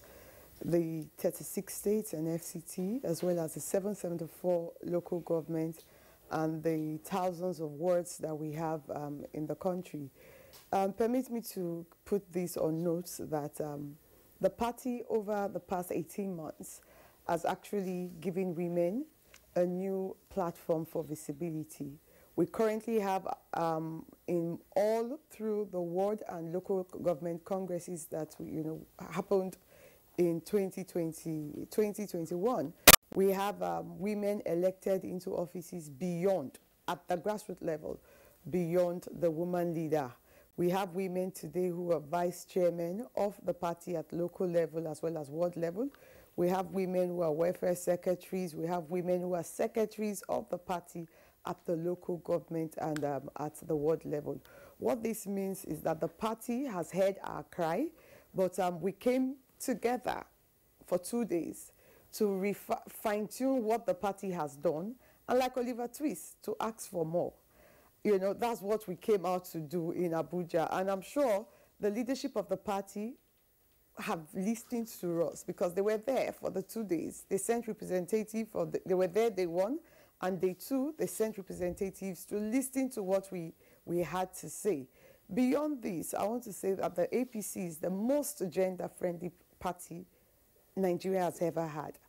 [SPEAKER 7] the 36 states and FCT, as well as the 774 local governments and the thousands of wards that we have in the country. Permit me to put this on notes that the party over the past 18 months has actually given women a new platform for visibility. We currently have in all through the ward and local government congresses that happened in 2021, we have women elected into offices beyond, at the grassroots level, beyond the woman leader. We have women today who are vice chairmen of the party at local level as well as ward level. We have women who are welfare secretaries. We have women who are secretaries of the party at the local government and at the ward level. What this means is that the party has heard our cry, but we came together for 2 days to fine-tune what the party has done, and like Oliver Twist, to ask for more. That's what we came out to do in Abuja, and I'm sure the leadership of the party have listened to us because they were there for the 2 days. They sent representatives, they were there day one, and day two, they sent representatives to listen to what we had to say. Beyond this, I want to say that the APC is the most gender-friendly party Nigeria has ever had.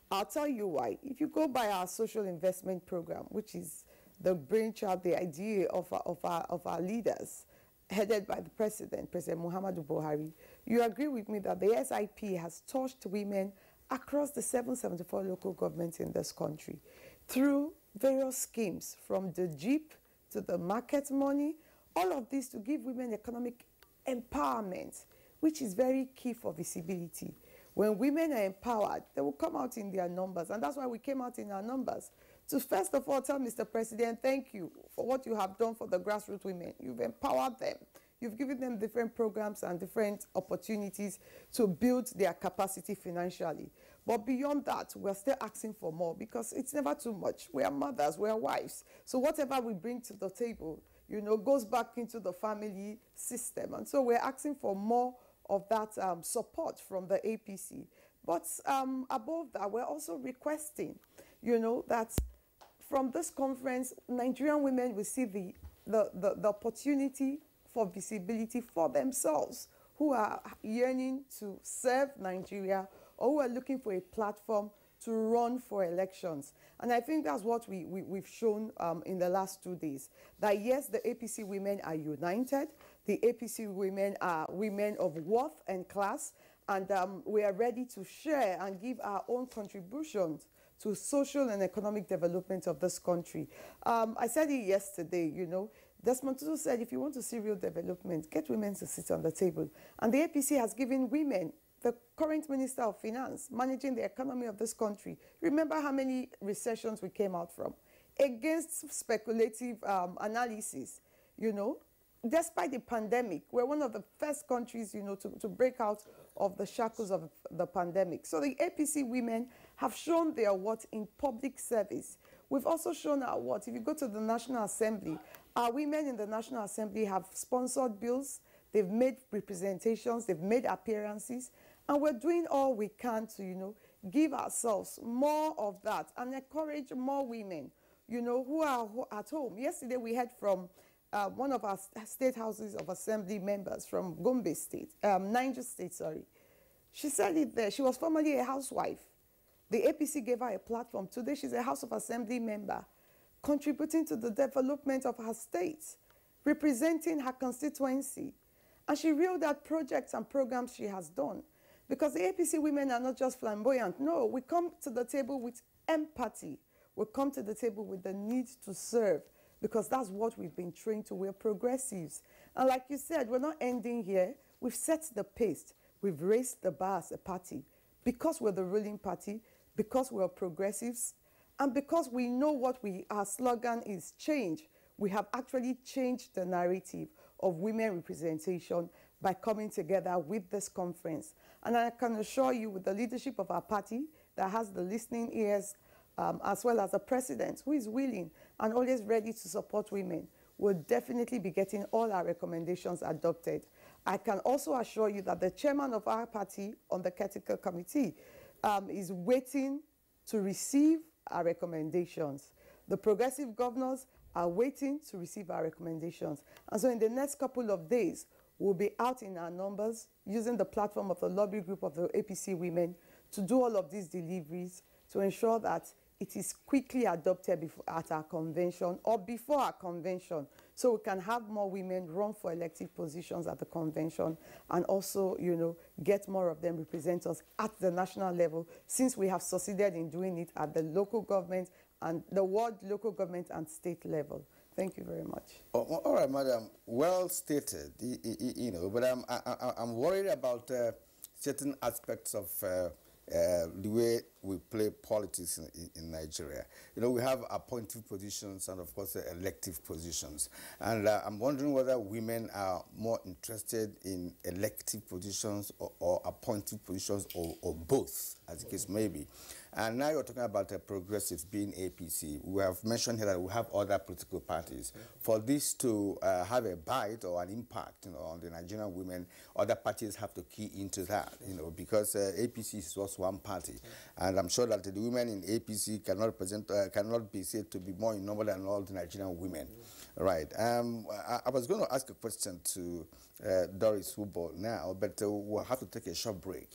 [SPEAKER 7] I'll tell you why. If you go by our social investment program, which is the brainchild, the idea of our leaders, headed by the President Muhammadu Buhari, you agree with me that the SIP has touched women across the 774 local governments in this country through various schemes, from the Jeep to the market money, all of this to give women economic empowerment, which is very key for visibility. When women are empowered, they will come out in their numbers, and that's why we came out in our numbers. To first of all tell Mr. President, thank you for what you have done for the grassroots women. You've empowered them. You've given them different programs and different opportunities to build their capacity financially. But beyond that, we're still asking for more because it's never too much. We are mothers, we are wives. So whatever we bring to the table, goes back into the family system. And so we're asking for more of that support from the APC. But above that, we're also requesting, that from this conference, Nigerian women will see the opportunity for visibility for themselves, who are yearning to serve Nigeria or who are looking for a platform to run for elections. And I think that's what we've shown in the last 2 days, that yes, the APC women are united, the APC women are women of worth and class, and we are ready to share and give our own contributions to social and economic development of this country. I said it yesterday, Desmond Tutu said, if you want to see real development, get women to sit on the table. And the APC has given women, the current Minister of Finance, managing the economy of this country. Remember how many recessions we came out from? Against speculative analysis, despite the pandemic, we're one of the first countries, to break out of the shackles of the pandemic. So the APC women have shown their worth in public service. We've also shown our worth. If you go to the National Assembly, our women in the National Assembly have sponsored bills, they've made representations, they've made appearances, and we're doing all we can to, give ourselves more of that and encourage more women, who are at home. Yesterday we heard from one of our state houses of assembly members from Gombe State, Niger State, sorry. She said it there. She was formerly a housewife. The APC gave her a platform. Today she's a House of Assembly member, contributing to the development of her state, representing her constituency. And she reeled out projects and programs she has done. Because the APC women are not just flamboyant. No, we come to the table with empathy. We come to the table with the need to serve, because that's what we've been trained to. We're progressives. And like you said, we're not ending here. We've set the pace. We've raised the bar as a party, because we're the ruling party, because we're progressives, and because we know what our slogan is, change. We have actually changed the narrative of women representation by coming together with this conference. And I can assure you, with the leadership of our party that has the listening ears, as well as a president who is willing and always ready to support women, will definitely be getting all our recommendations adopted. I can also assure you that the chairman of our party on the Critical Committee is waiting to receive our recommendations. The progressive governors are waiting to receive our recommendations. And so in the next couple of days, we'll be out in our numbers using the platform of the lobby group of the APC women to do all of these deliveries to ensure that it is quickly adopted at our convention or before our convention, so we can have more women run for elective positions at the convention, and also, get more of them represent us at the national level, since we have succeeded in doing it at the local government and the ward, local government and state level. Thank you very much.
[SPEAKER 1] Oh, all right, madam. Well stated. But I'm worried about certain aspects of the way we play politics in Nigeria. We have appointive positions and, of course, elective positions. And I'm wondering whether women are more interested in elective positions or appointive positions, or both, as the case may be. And now you're talking about progressives being APC. We have mentioned here that we have other political parties. For this to have a bite or an impact on the Nigerian women, other parties have to key into that, because APC is just one party. And I'm sure that the women in APC cannot be said to be more in number than all the Nigerian women. Right. I was going to ask a question to Doris Ubo now, but we'll have to take a short break.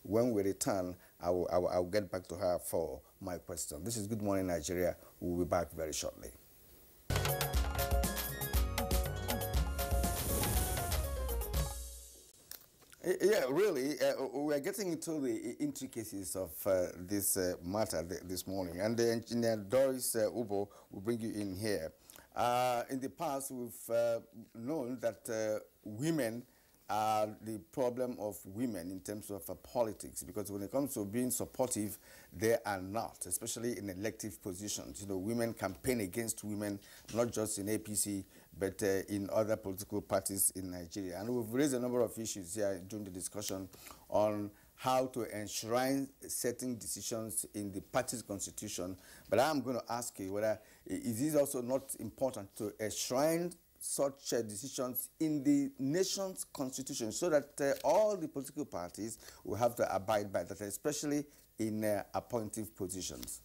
[SPEAKER 1] When we return, I'll get back to her for my question. This is Good Morning Nigeria. We'll be back very shortly. Yeah, really, we're getting into the intricacies of this matter this morning, and the engineer Doris Ubo will bring you in here. In the past, we've known that women are the problem of women in terms of politics, because when it comes to being supportive, they are not, especially in elective positions. Women campaign against women, not just in APC, but in other political parties in Nigeria. And we've raised a number of issues here during the discussion on how to enshrine certain decisions in the party's constitution. But I'm going to ask you whether is it also not important to enshrine such decisions in the nation's constitution, so that all the political parties will have to abide by that, especially in appointive positions?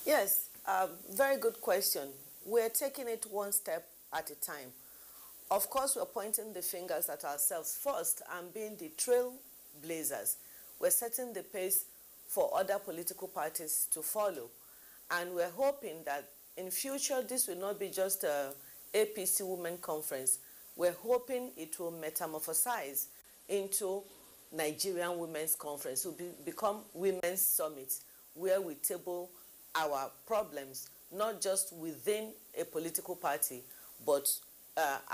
[SPEAKER 8] Yes, very good question. We're taking it one step at a time. Of course, we're pointing the fingers at ourselves first and being the trailblazers. We're setting the pace for other political parties to follow. And we're hoping that in future, this will not be just a APC Women Conference. We're hoping it will metamorphosize into Nigerian Women's Conference. It will become Women's Summit, where we table our problems, not just within a political party, but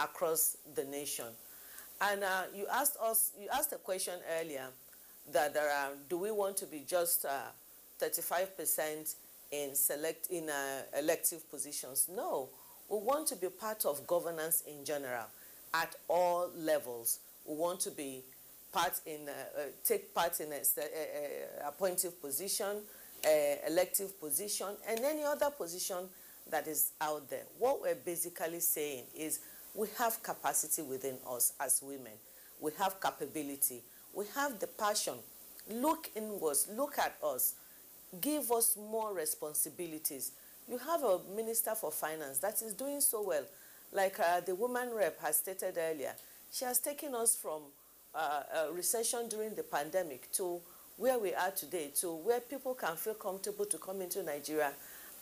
[SPEAKER 8] across the nation. And you asked a question earlier that do we want to be just 35% in elective positions. No, we want to be part of governance in general at all levels. We want to be take part in a appointive position, elective position, and any other position that is out there. What we're basically saying is we have capacity within us as women. We have capability. We have the passion. Look inwards. Look at us. Give us more responsibilities. You have a Minister for Finance that is doing so well. Like the woman rep has stated earlier, she has taken us from a recession during the pandemic to where we are today, to where people can feel comfortable to come into Nigeria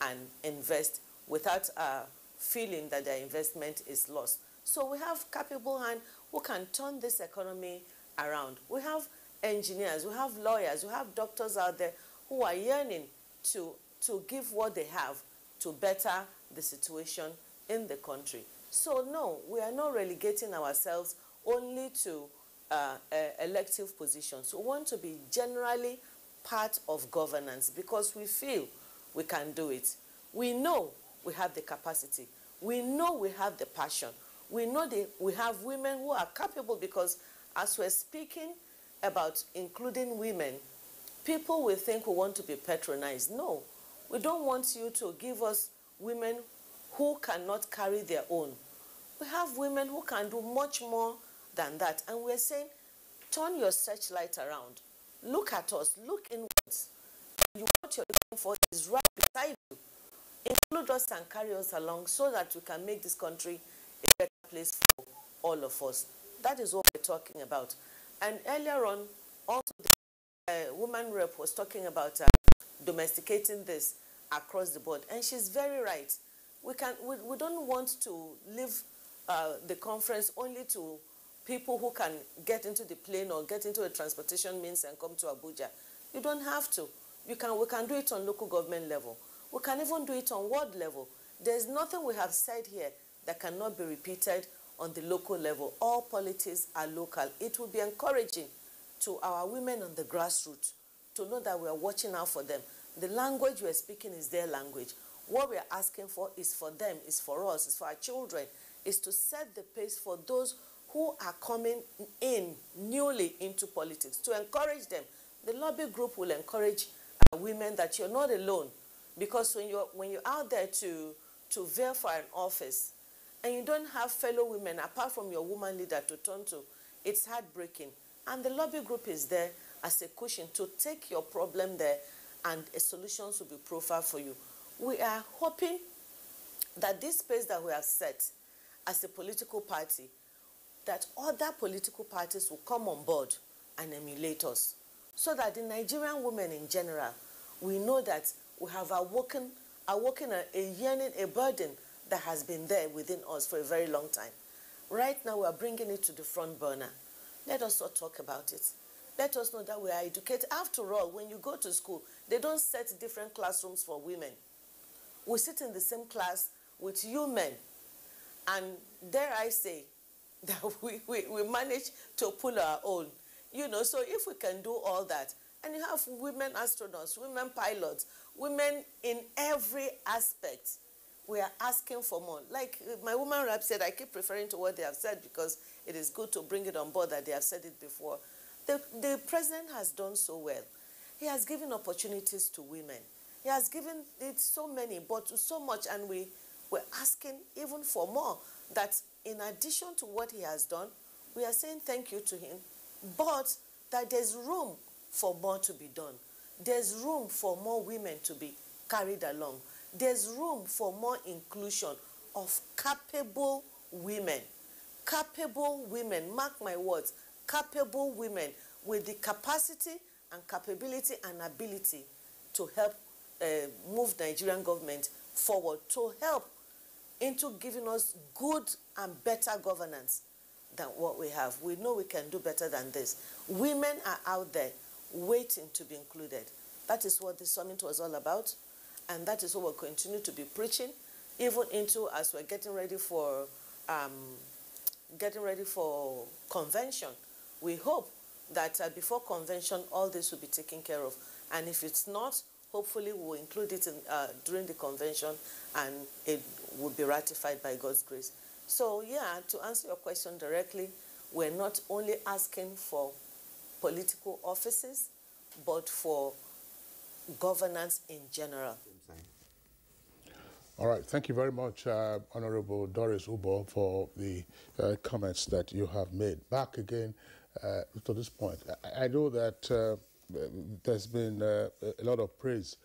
[SPEAKER 8] and invest without feeling that their investment is lost. So we have capable hands who can turn this economy around. We have engineers, we have lawyers, we have doctors out there who are yearning to give what they have to better the situation in the country. So no, we are not relegating ourselves only to elective positions. We want to be generally part of governance because we feel we can do it. We know we have the capacity. We know we have the passion. We know that we have women who are capable, because as we're speaking about including women, people will think we want to be patronized. No, we don't want you to give us women who cannot carry their own. We have women who can do much more than that. And we're saying, turn your searchlight around. Look at us. Look inwards. What you're looking for is right beside you. Include us and carry us along so that we can make this country a better place for all of us. That is what we're talking about. And earlier on, also the woman rep was talking about domesticating this across the board. And she's very right. We don't want to leave the conference only to people who can get into the plane or get into a transportation means and come to Abuja. You don't have to. We can do it on local government level. We can even do it on world level. There's nothing we have said here that cannot be repeated on the local level. All politics are local. It will be encouraging to our women on the grassroots to know that we are watching out for them. The language we are speaking is their language. What we are asking for is for them, is for us, is for our children, is to set the pace for those who are coming in newly into politics, to encourage them. The lobby group will encourage women that you're not alone, because when you're out there to vie for an office and you don't have fellow women apart from your woman leader to turn to, it's heartbreaking. And the lobby group is there as a cushion to take your problem there, and solutions will be profiled for you. We are hoping that this space that we have set as a political party, that other political parties will come on board and emulate us, so that the Nigerian women in general, we know that we have awoken a yearning, a burden that has been there within us for a very long time. Right now, we are bringing it to the front burner. Let us not talk about it. Let us know that we are educated. After all, when you go to school, they don't set different classrooms for women. We sit in the same class with you men. And dare I say that we manage to pull our own. You know, so if we can do all that, and you have women astronauts, women pilots, women in every aspect, we are asking for more. Like my woman rep said, I keep referring to what they have said because it is good to bring it on board that they have said it before. The president has done so well. He has given opportunities to women. He has given it so many, but so much, and we're asking even for more. That in addition to what he has done, we are saying thank you to him, but that there's room for more to be done. There's room for more women to be carried along. There's room for more inclusion of capable women. Capable women, mark my words, capable women with the capacity and capability and ability to help move Nigerian government forward, to help into giving us good and better governance than what we have. We know we can do better than this. Women are out there waiting to be included. That is what this summit was all about, and that is what we'll continue to be preaching, even into as we're getting ready for convention. We hope that before convention, all this will be taken care of. And if it's not, Hopefully, we'll include it in, during the convention, and it will be ratified by God's grace. So, yeah, to answer your question directly, we're not only asking for political offices, but for governance in general.
[SPEAKER 4] All right, thank you very much, Honorable Doris Ubo, for the comments that you have made. Back again to this point. I know that there's been a lot of praise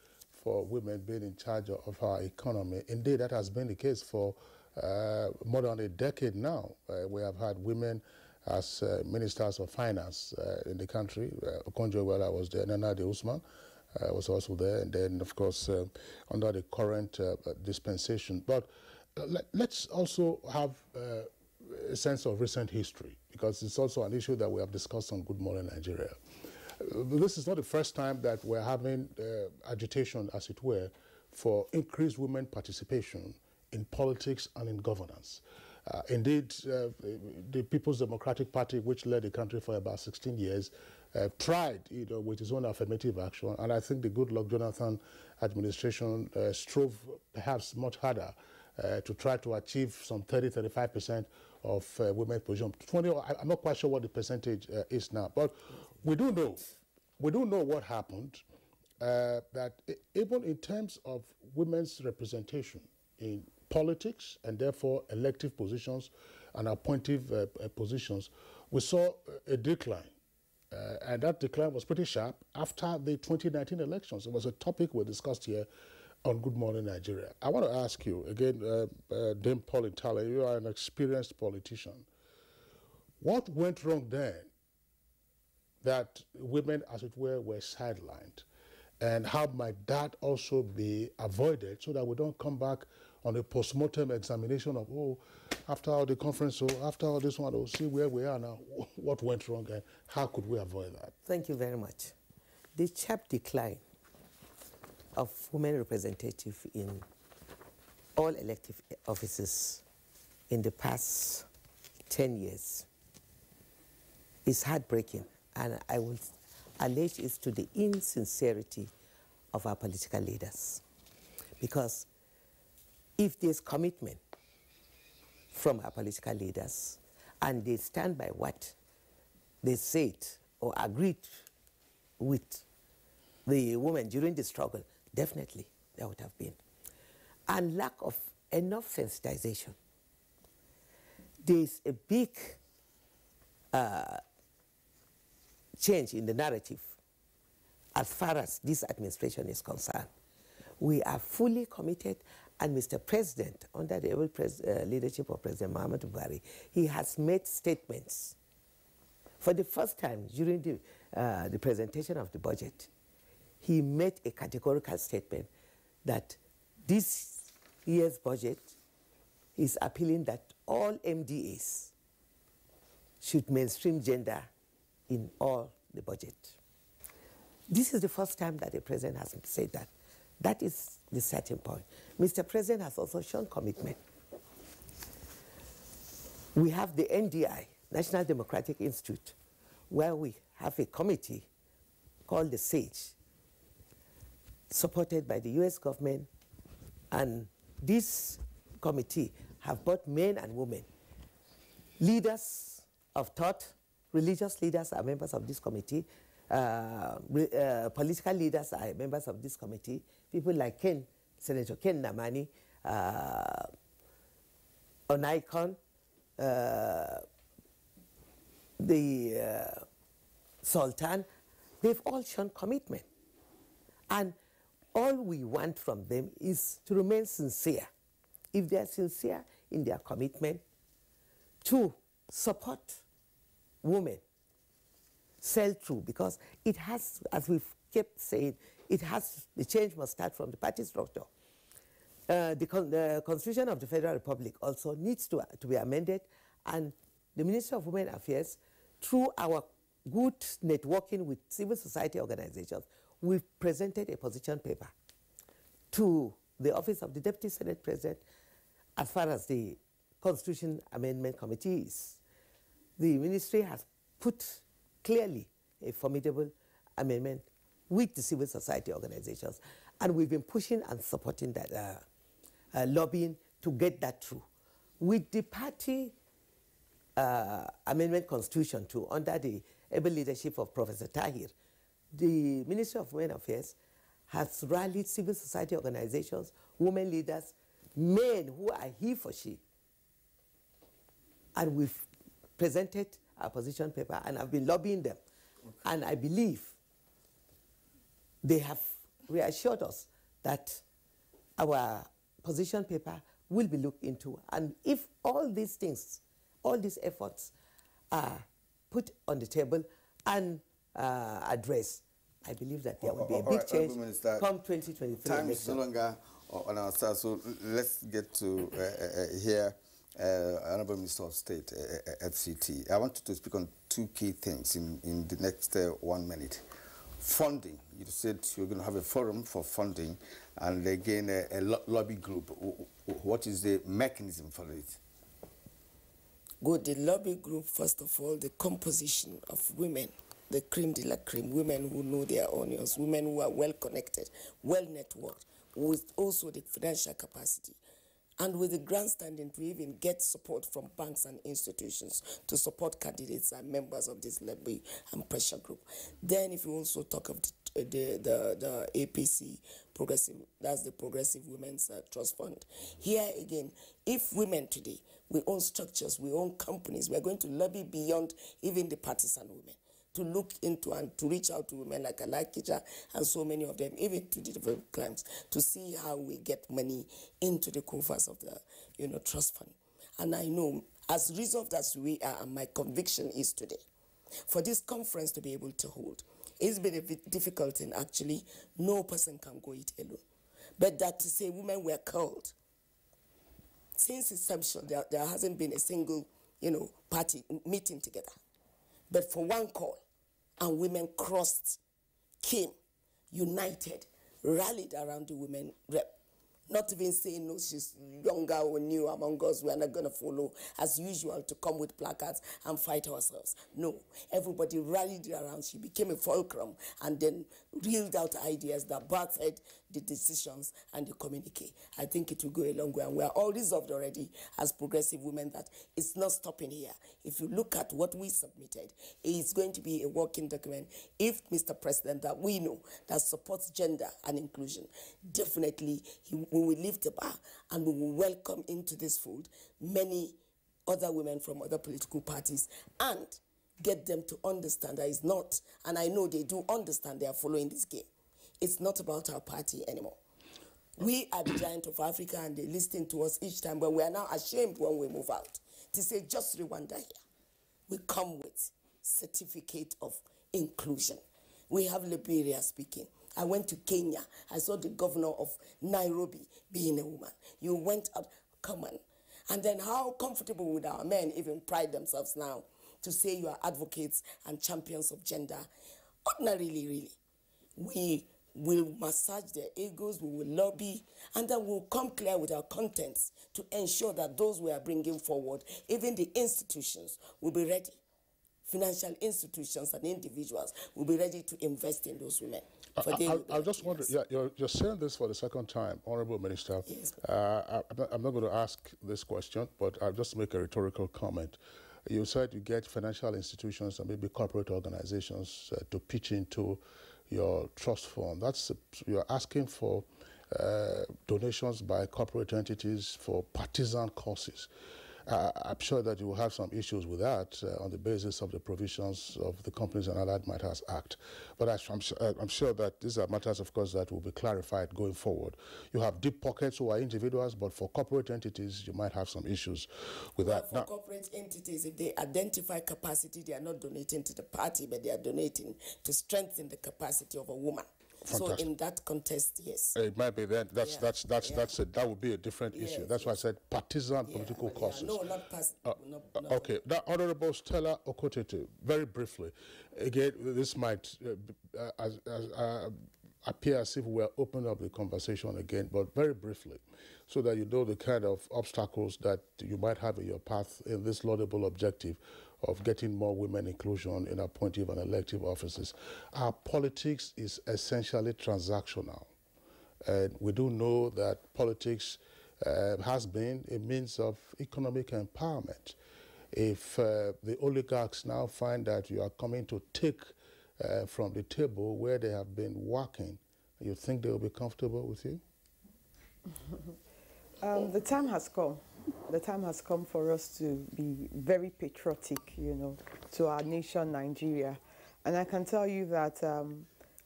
[SPEAKER 4] for women being in charge of our economy. Indeed, that has been the case for more than a decade now. We have had women as ministers of finance in the country. Okonjo-Iweala was there, Nana Ade Usman was also there, and then, of course, under the current dispensation. But let's also have a sense of recent history, because it's also an issue that we have discussed on Good Morning Nigeria. This is not the first time that we're having agitation, as it were, for increased women participation in politics and in governance. Indeed, the People's Democratic Party, which led the country for about 16 years, tried, with its own affirmative action, and I think the Goodluck Jonathan administration strove perhaps much harder to try to achieve some 30–35% of women position. 20, I'm not quite sure what the percentage is now, but we do know what happened. That even in terms of women's representation in politics and therefore elective positions and appointive positions, we saw a decline. And that decline was pretty sharp after the 2019 elections. It was a topic we discussed here on Good Morning Nigeria. I want to ask you, again, Dame Pauline Tale, you are an experienced politician. What went wrong then that women, as it were sidelined? And how might that also be avoided so that we don't come back on a post-mortem examination of, oh, after all the conference, so after all this one, we'll see where we are now, what went wrong, and how could we avoid that?
[SPEAKER 5] Thank you very much. The sharp decline of women representative in all elective offices in the past 10 years is heartbreaking, and I will allege it's to the insincerity of our political leaders. Because if there's commitment from our political leaders and they stand by what they said or agreed with the women during the struggle, definitely there would have been. And lack of enough sensitization. There's a big change in the narrative as far as this administration is concerned. We are fully committed, and Mr. President, under the able leadership of President Muhammadu Buhari, he has made statements. For the first time during the presentation of the budget, he made a categorical statement that this year's budget is appealing that all MDAs should mainstream gender in all the budget. This is the first time that the president has said that. That is the starting point. Mr. President has also shown commitment. We have the NDI, National Democratic Institute, where we have a committee called the SAGE, supported by the US government, and this committee have both men and women. Leaders of thought, religious leaders are members of this committee, political leaders are members of this committee, people like Senator Ken Namani, Onaikon, the Sultan, they've all shown commitment. And all we want from them is to remain sincere. If they are sincere in their commitment to support women, sell through, because it has, as we've kept saying, the change must start from the party structure. The Constitution of the Federal Republic also needs to be amended, and the Ministry of Women Affairs, through our good networking with civil society organizations, we've presented a position paper to the Office of the Deputy Senate President as far as the Constitution Amendment Committee is. The ministry has put clearly a formidable amendment with the civil society organizations. And we've been pushing and supporting that, lobbying to get that through. With the party amendment constitution too, under the able leadership of Professor Tahir, the Ministry of Women Affairs has rallied civil society organizations, women leaders, men who are he for she. And we've presented our position paper and I've been lobbying them. Okay. And I believe they have reassured us that our position paper will be looked into. And if all these things, all these efforts are put on the table and addressed, I believe that there will be a big change come 2023.
[SPEAKER 1] Time is no longer on our side, so let's get to hear Honorable Minister of State, FCT. I want you to speak on two key things in the next 1 minute. Funding. You said you're going to have a forum for funding and again a lobby group. What is the mechanism for it?
[SPEAKER 6] Good. The lobby group, first of all, the composition of women, the cream de la cream, women who know their onions, women who are well connected, well networked, with also the financial capacity, and with the grandstanding to even get support from banks and institutions to support candidates and members of this lobby and pressure group. Then if you also talk of the APC, progressive, that's the Progressive Women's Trust Fund. Here again, if women today, we own structures, we own companies, we're going to lobby beyond even the partisan women, to look into and to reach out to women like Alakija and so many of them, even to the developed clients, to see how we get money into the coffers of the trust fund. And I know, as resolved as we are, and my conviction is today, for this conference to be able to hold, it's been a bit difficult, and actually no person can go it alone. But that to say women were called, since inception, there hasn't been a single, party meeting together. But for one call, and women crossed, came, united, rallied around the women rep. Not even saying, no, she's younger or new among us, we're not going to follow, as usual, to come with placards and fight ourselves. No, everybody rallied around. She became a fulcrum and then reeled out ideas that birthed the decisions and the communique. I think it will go a long way, and we are all resolved already as progressive women that it's not stopping here. If you look at what we submitted, it's going to be a working document. If Mr. President, that we know, that supports gender and inclusion, definitely we will lift the bar and we will welcome into this fold many other women from other political parties and get them to understand that it's not, and I know they do understand, they are following this game. It's not about our party anymore. We are the giant of Africa and they listen to us each time, but we are now ashamed when we move out to say just Rwanda here. We come with certificate of inclusion. We have Liberia speaking. I went to Kenya. I saw the governor of Nairobi being a woman. You went out, come on. And then how comfortable would our men even pride themselves now to say you are advocates and champions of gender? Ordinarily, really. We will massage their egos, we will lobby, and then we'll come clear with our contents to ensure that those we are bringing forward, even the institutions, will be ready. Financial institutions and individuals will be ready to invest in those women.
[SPEAKER 4] I just wonder, you're saying this for the second time, Honorable Minister.
[SPEAKER 6] Yes.
[SPEAKER 4] I'm not going to ask this question, but I'll just make a rhetorical comment. You said you get financial institutions and maybe corporate organizations to pitch into your trust fund. You're asking for donations by corporate entities for partisan causes. I'm sure that you will have some issues with that on the basis of the provisions of the Companies and Allied Matters Act. But I'm sure that these are matters, of course, that will be clarified going forward. You have deep pockets who are individuals, but for corporate entities, you might have some issues with that.
[SPEAKER 6] For corporate entities, if they identify capacity, they are not donating to the party, but they are donating to strengthen the capacity of a woman. Fantastic. So in that context, yes.
[SPEAKER 4] It might be that that would be a different issue. That's why I said partisan political causes.
[SPEAKER 6] No, not no.
[SPEAKER 4] Okay. Now, Honorable Stella Okotete, very briefly. Again, this might appear as if we're opening up the conversation again, but very briefly, so that you know the kind of obstacles that you might have in your path in this laudable objective of getting more women inclusion in appointive and elective offices. Our politics is essentially transactional. And we do know that politics has been a means of economic empowerment. If the oligarchs now find that you are coming to take from the table where they have been working, you think they will be comfortable with you?
[SPEAKER 7] The time has come. The time has come for us to be very patriotic, you know, to our nation, Nigeria. And I can tell you that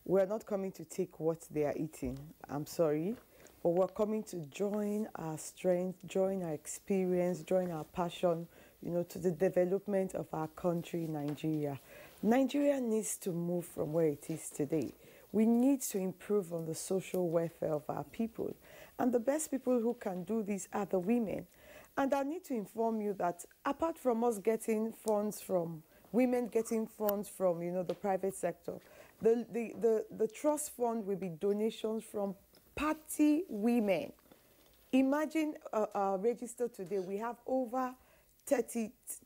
[SPEAKER 7] we're not coming to take what they are eating. I'm sorry. But we're coming to join our strength, join our experience, join our passion, you know, to the development of our country, Nigeria. Nigeria needs to move from where it is today. We need to improve on the social welfare of our people. And the best people who can do this are the women. And I need to inform you that apart from us getting funds from, women getting funds from, you know, the private sector, the trust fund will be donations from party women. Imagine registered today, we have over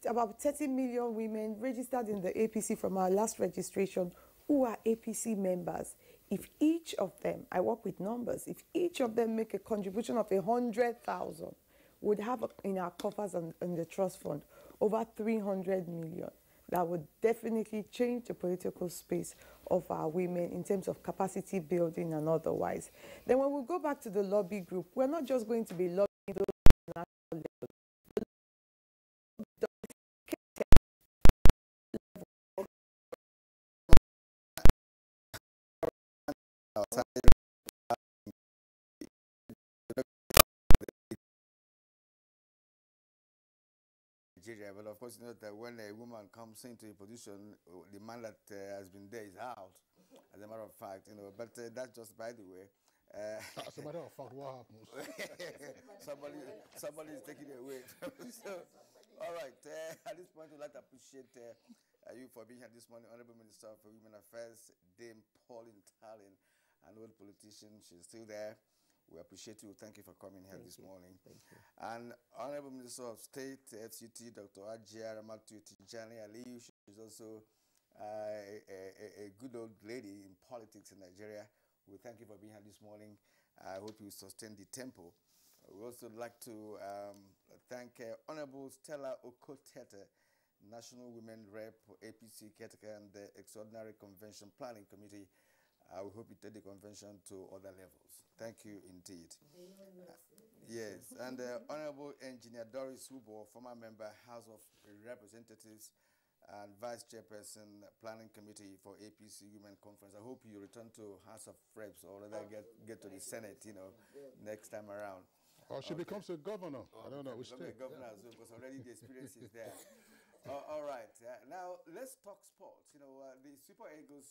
[SPEAKER 7] about 30 million women registered in the APC from our last registration who are APC members. If each of them, I work with numbers, if each of them make a contribution of 100,000, would have in our coffers and in the trust fund over 300 million. That would definitely change the political space of our women in terms of capacity building and otherwise. Then when we go back to the lobby group, we're not just going to be lobbying those national level.
[SPEAKER 1] Nigeria, but of course, you know that when a woman comes into a position, the man that has been there is out, as a matter of fact, you know, but that's just by the way.
[SPEAKER 4] As a matter of fact, what happens?
[SPEAKER 1] somebody is taking it away. So, all right, at this point, we'd like to appreciate you for being here this morning, Honorable Minister for Women Affairs, Dame Pauline Tallinn, an old politician. She's still there. We appreciate you. Thank you for coming here this morning.
[SPEAKER 5] Thank you.
[SPEAKER 1] And Honorable Minister of State, FCT, Dr. Ajia Ramatu Tijani Aliyu. She's also a good old lady in politics in Nigeria. We thank you for being here this morning. I hope you sustain the tempo. We also like to thank Honorable Stella Okotete, National Women Rep, APC caretaker, and the Extraordinary Convention Planning Committee. We hope you take the convention to other levels. Thank you indeed. Yes, and Honorable Engineer Doris Hubo, former member, House of Representatives and Vice Chairperson, Planning Committee for APC Women Conference. I hope you return to House of Reps or rather get to the Senate, you know, next time around.
[SPEAKER 4] Or she becomes a governor. I don't know which
[SPEAKER 1] state. A governor as well, because already the experience is there. All right, now let's talk sports. You know, the Super Eagles